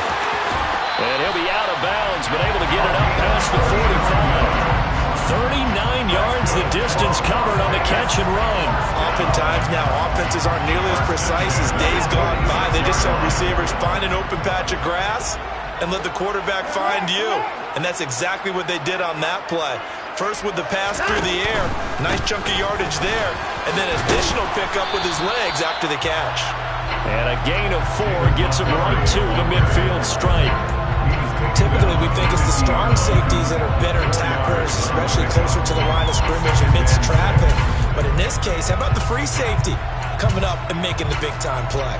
And he'll be out of bounds, but able to get it up past the 45. 39 yards the distance covered on the catch and run. Oftentimes now, offenses aren't nearly as precise as days gone by. They just saw receivers find an open patch of grass and let the quarterback find you. And that's exactly what they did on that play. First with the pass through the air, nice chunk of yardage there, and then additional pickup with his legs after the catch. And a gain of 4 gets him right to the midfield stripe. Typically, we think it's the strong safeties that are better tacklers, especially closer to the line of scrimmage amidst traffic. But in this case, how about the free safety? coming up and making the big-time play.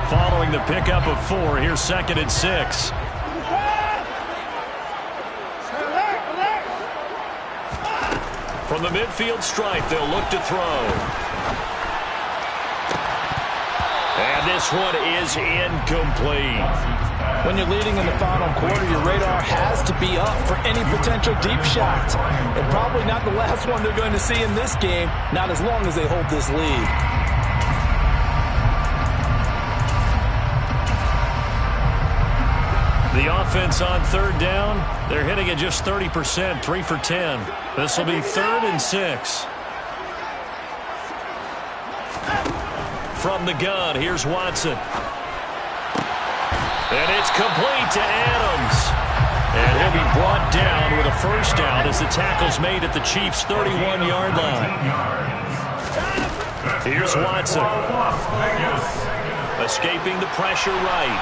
Following the pickup of 4, here's 2nd and 6. From the midfield stripe, they'll look to throw. And this one is incomplete. When you're leading in the final quarter, your radar has to be up for any potential deep shots. And probably not the last one they're going to see in this game, not as long as they hold this lead. The offense on 3rd down, they're hitting at just 30%, 3 for 10. This will be 3rd and 6. From the gun, here's Watson. And it's complete to Adams. And he'll be brought down with a 1st down as the tackle's made at the Chiefs' 31-yard line. Here's Watson. Escaping the pressure right.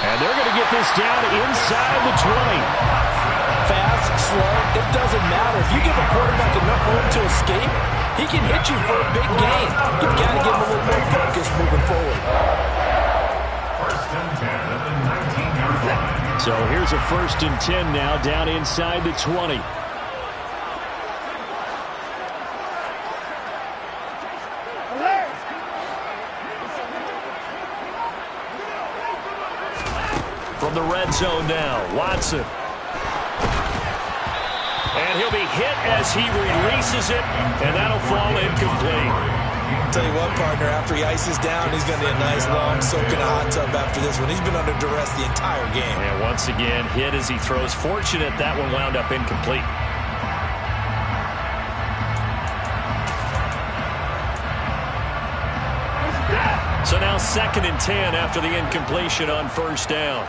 And they're going to get this down inside the 20. Fast, slow, it doesn't matter. If you give a quarterback enough room to escape, he can hit you for a big gain. You've got to give him a little more focus moving forward. 1st and 10 at the 19-yard line. So here's a 1st and 10 now down inside the 20. From the red zone now, Watson. And he'll be hit as he releases it, and that'll fall incomplete. Tell you what, partner, after he ices down, he's going to need a nice long soak in a hot tub after this one. He's been under duress the entire game. And once again, hit as he throws. Fortunate that one wound up incomplete. So now 2nd and 10 after the incompletion on 1st down.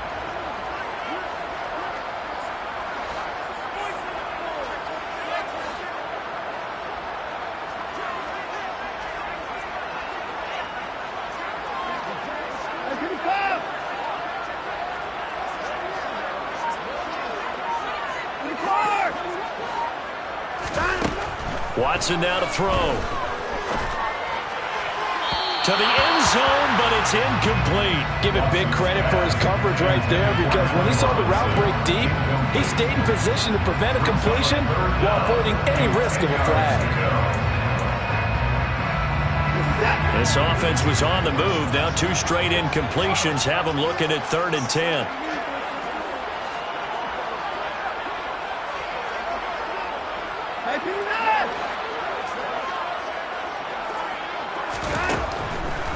Watson now to throw. To the end zone, but it's incomplete. Give him big credit for his coverage right there, because when he saw the route break deep, he stayed in position to prevent a completion while avoiding any risk of a flag. This offense was on the move. Now 2 straight incompletions have them looking at 3rd and 10.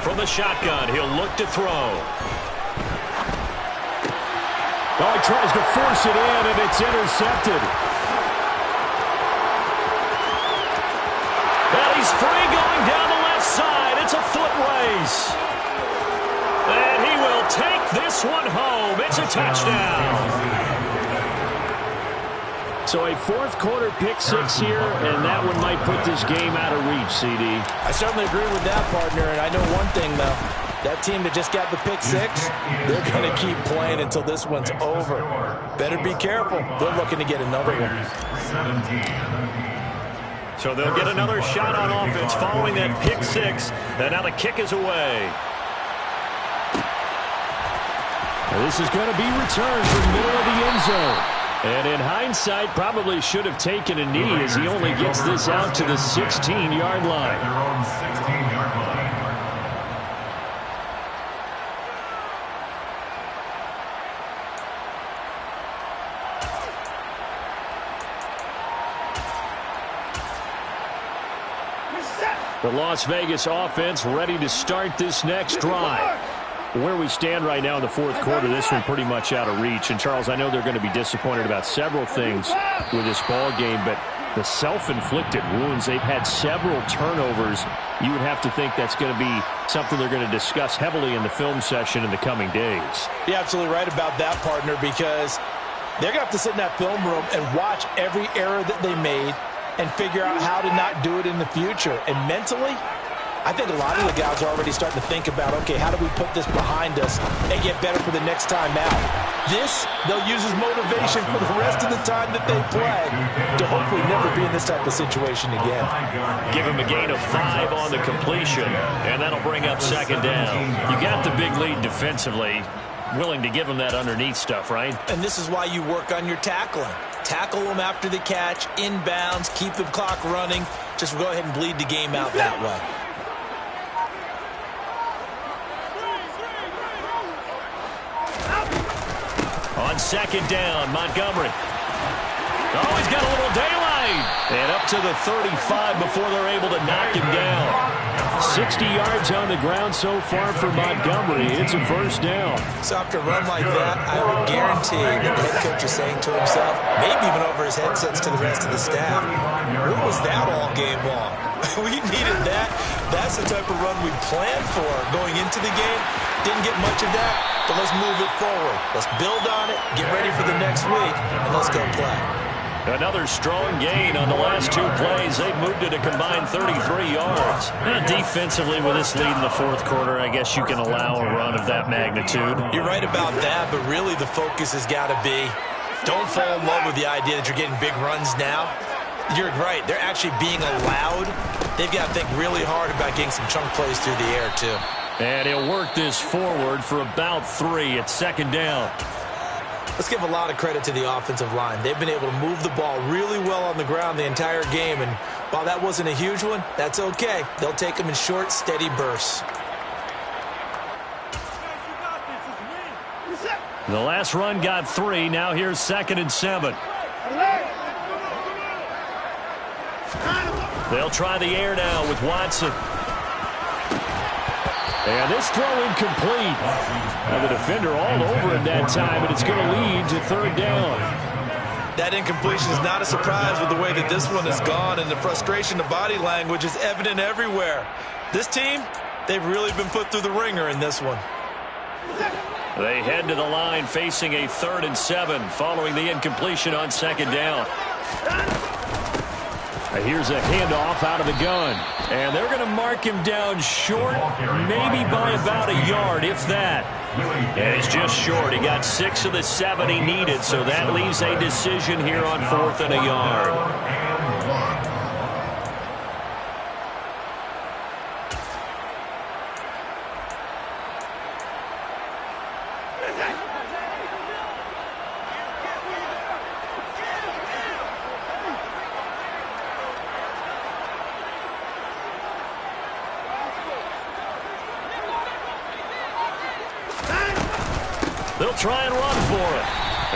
From the shotgun, he'll look to throw. Oh, he tries to force it in, and it's intercepted. And he's free going down the left side. It's a foot race. And he will take this one home. It's a touchdown. So a 4th quarter pick 6 here, and that one might put this game out of reach, CD. I certainly agree with that, partner, and I know one thing, though. That team that just got the pick 6, they're going to keep playing until this one's over. Better be careful. They're looking to get another one. So they'll get another shot on offense following that pick 6, and now the kick is away. This is going to be returned from the middle of the end zone. And in hindsight, probably should have taken a knee as he only gets this out to the 16-yard line. Their own 16-yard line. The Las Vegas offense ready to start this next drive. Where we stand right now in the 4th quarter, this one pretty much out of reach. And, Charles, I know they're going to be disappointed about several things with this ball game, but the self-inflicted wounds, they've had several turnovers. You would have to think that's going to be something they're going to discuss heavily in the film session in the coming days. You're absolutely right about that, partner, because they're going to have to sit in that film room and watch every error that they made and figure out how to not do it in the future. And mentally, I think a lot of the guys are already starting to think about, okay, how do we put this behind us and get better for the next time out? This, they'll use as motivation for the rest of the time that they play to hopefully never be in this type of situation again. Give him a gain of 5 on the completion, and that'll bring up second down. You got the big lead defensively. Willing to give him that underneath stuff, right? And this is why you work on your tackling. Tackle them after the catch, inbounds, keep the clock running. Just go ahead and bleed the game out that way. On second down, Montgomery. Oh, he's got a little daylight. And up to the 35 before they're able to knock him down. 60 yards on the ground so far for Montgomery. It's a first down. So after a run like that, I would guarantee that the head coach is saying to himself, maybe even over his headsets to the rest of the staff, what was that all game long? We needed that. That's the type of run we planned for going into the game. Didn't get much of that, but let's move it forward. Let's build on it, get ready for the next week, and let's go play. Another strong gain on the last 2 plays. They've moved it a combined 33 yards. And defensively, with this lead in the fourth quarter, I guess you can allow a run of that magnitude. You're right about that, but really the focus has got to be, don't fall in love with the idea that you're getting big runs now. You're right. They're actually being allowed. They've got to think really hard about getting some chunk plays through the air, too. And he'll work this forward for about 3 at second down. Let's give a lot of credit to the offensive line. They've been able to move the ball really well on the ground the entire game, and while that wasn't a huge one, that's okay. They'll take them in short, steady bursts. The last run got 3. Now here's 2nd and 7. They'll try the air now with Watson. And this throw incomplete. Now the defender all over him that time, and it's going to lead to 3rd down. That incompletion is not a surprise with the way that this one has gone, and the frustration of body language is evident everywhere. This team, they've really been put through the ringer in this one. They head to the line facing a 3rd and 7 following the incompletion on 2nd down. Here's a handoff out of the gun. And they're going to mark him down short, maybe by about a yard, if that. And he's just short. He got 6 of the 7 he needed, so that leaves a decision here on 4th and a yard. They'll try and run for it.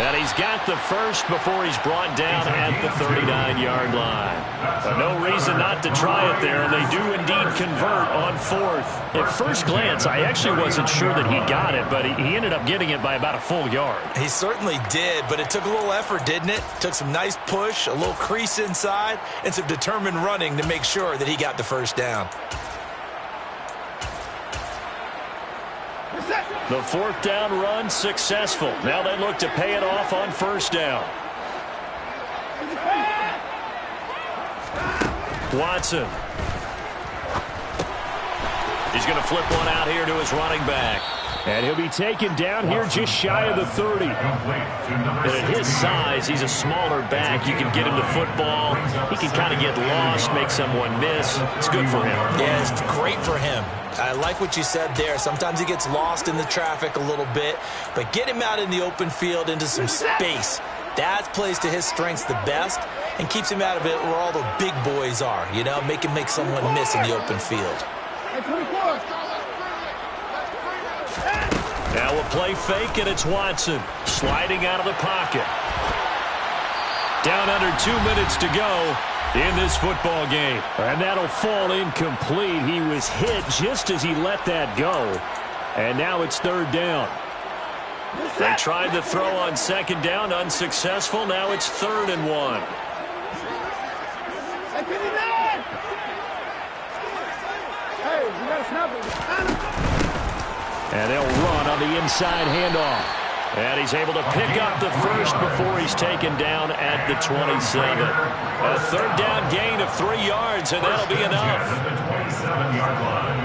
And he's got the first before he's brought down at the 39-yard line. But no reason not to try it there, and they do indeed convert on 4th. At first glance, I actually wasn't sure that he got it, but he ended up getting it by about a full yard. He certainly did, but it took a little effort, didn't it? Took some nice push, a little crease inside, and some determined running to make sure that he got the first down. The 4th down run successful. Now they look to pay it off on 1st down. Watson. He's going to flip one out here to his running back. And he'll be taken down here just shy of the 30. And at his size, he's a smaller back. You can get him the football. He can kind of get lost, make someone miss. It's good for him. Yeah, it's great for him. I like what you said there. Sometimes he gets lost in the traffic a little bit, but get him out in the open field into some space. That plays to his strengths the best and keeps him out of it where all the big boys are, you know, make him make someone miss in the open field. Now a play fake, and it's Watson sliding out of the pocket. Down under 2 minutes to go in this football game. And that'll fall incomplete. He was hit just as he let that go. And now it's 3rd down. They tried the throw on 2nd down, unsuccessful. Now it's 3rd and 1. And they'll run on the inside handoff. And he's able to pick up the first before he's taken down at the 27. A 3rd down gain of 3 yards, and that'll be enough. 7-yard line.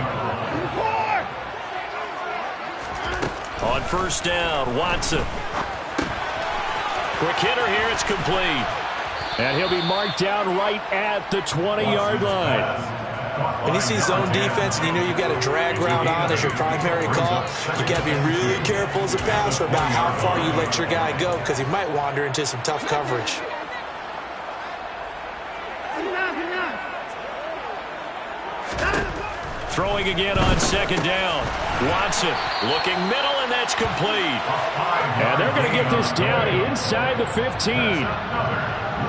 On first down, Watson. Quick hitter here, it's complete. And he'll be marked down right at the 20-yard line. When you see zone defense and you know you've got a drag route on as your primary call, you got to be really careful as a passer about how far you let your guy go because he might wander into some tough coverage. Throwing again on second down. Watson looking middle, and that's complete. And they're going to get this down inside the 15.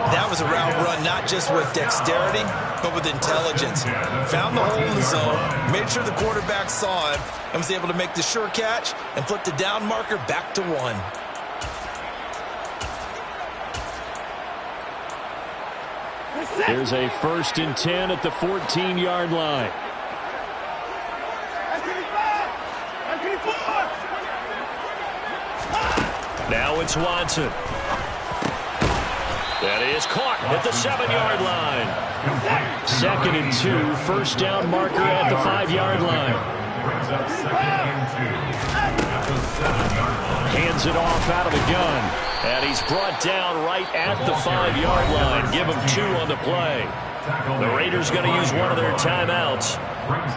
That was a route run not just with dexterity, but with intelligence. Found the hole in the zone, made sure the quarterback saw him, and was able to make the sure catch and flip the down marker back to 1. There's a 1st and 10 at the 14-yard line. Now it's Watson. That is caught at the 7-yard line. 2nd and 2, first down marker at the 5-yard line. Brings up 2nd and 2 at the 7-yard line. Hands it off out of the gun. And he's brought down right at the 5-yard line. Give him 2 on the play. The Raiders going to use one of their timeouts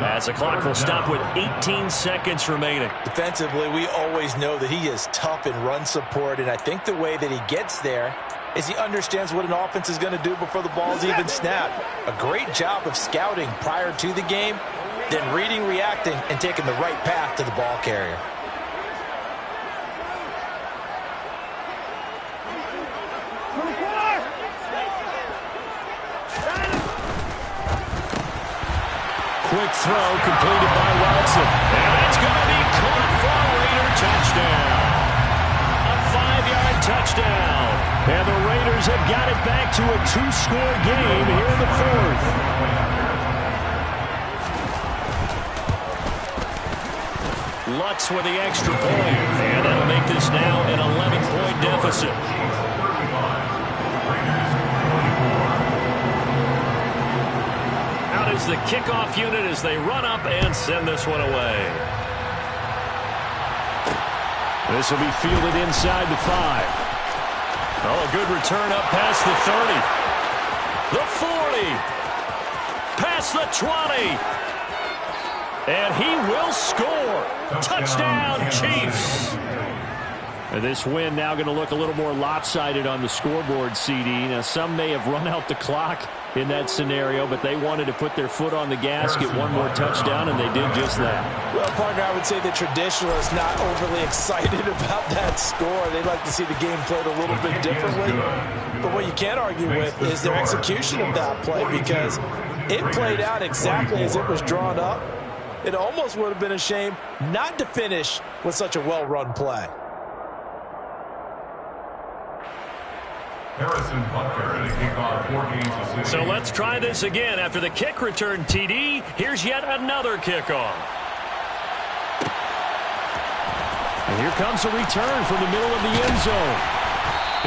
as the clock will stop with 18 seconds remaining. Defensively, we always know that he is tough in run support, and I think the way that he gets there is he understands what an offense is going to do before the ball's even snapped. A great job of scouting prior to the game, then reading, reacting, and taking the right path to the ball carrier. Quick throw completed by Watson. And it's going to be caught for a Raider touchdown. A 5-yard touchdown. And the Raiders have got it back to a 2-score game here in the 4th. Lutz with the extra point. And that'll make this now an 11-point deficit. Out is the kickoff unit as they run up and send this one away. This will be fielded inside the 5. Oh, a good return up past the 30. The 40. Past the 20. And he will score. Touchdown, Chiefs. And this win now going to look a little more lopsided on the scoreboard, CD. Now, some may have run out the clock in that scenario, but they wanted to put their foot on the gas, get one more touchdown, and they did just that. Well, partner, I would say the traditionalists not overly excited about that score. They'd like to see the game played a little bit differently. But what you can't argue with is their execution of that play, because it played out exactly as it was drawn up. It almost would have been a shame not to finish with such a well-run play. Harrison Butker in a kickoff 4 games to 6. So let's try this again. After the kick return TD, here's yet another kickoff. And here comes a return from the middle of the end zone.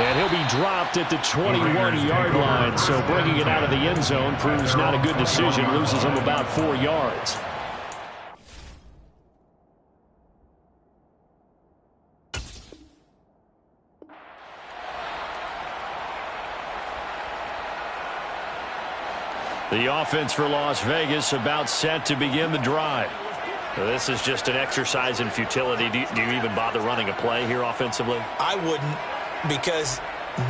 And he'll be dropped at the 21-yard line. So bringing it out of the end zone proves not a good decision. Loses him about 4 yards. The offense for Las Vegas about set to begin the drive. So this is just an exercise in futility. Do you even bother running a play here offensively? I wouldn't, because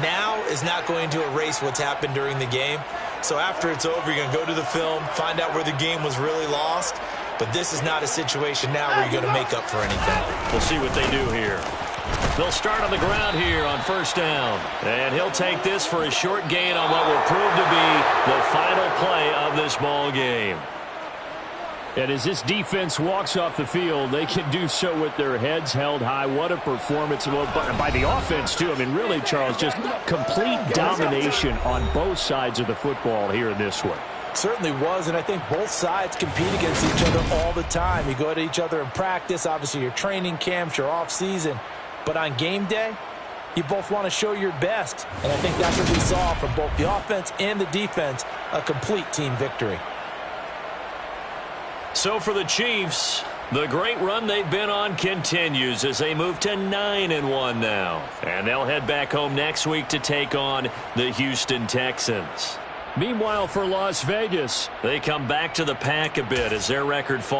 now is not going to erase what's happened during the game. So after it's over, you're going to go to the film, find out where the game was really lost. But this is not a situation now where you're going to make up for anything. We'll see what they do here. They'll start on the ground here on first down. And he'll take this for a short gain on what will prove to be the final play of this ball game. And as this defense walks off the field, they can do so with their heads held high. What a performance by the offense, too. I mean, really, Charles, just complete domination on both sides of the football here in this one. Certainly was, and I think both sides compete against each other all the time. You go at each other in practice, obviously your training camps, your off-season. But on game day, you both want to show your best. And I think that's what we saw from both the offense and the defense, a complete team victory. So for the Chiefs, the great run they've been on continues as they move to 9-1 now. And they'll head back home next week to take on the Houston Texans. Meanwhile, for Las Vegas, they come back to the pack a bit as their record falls.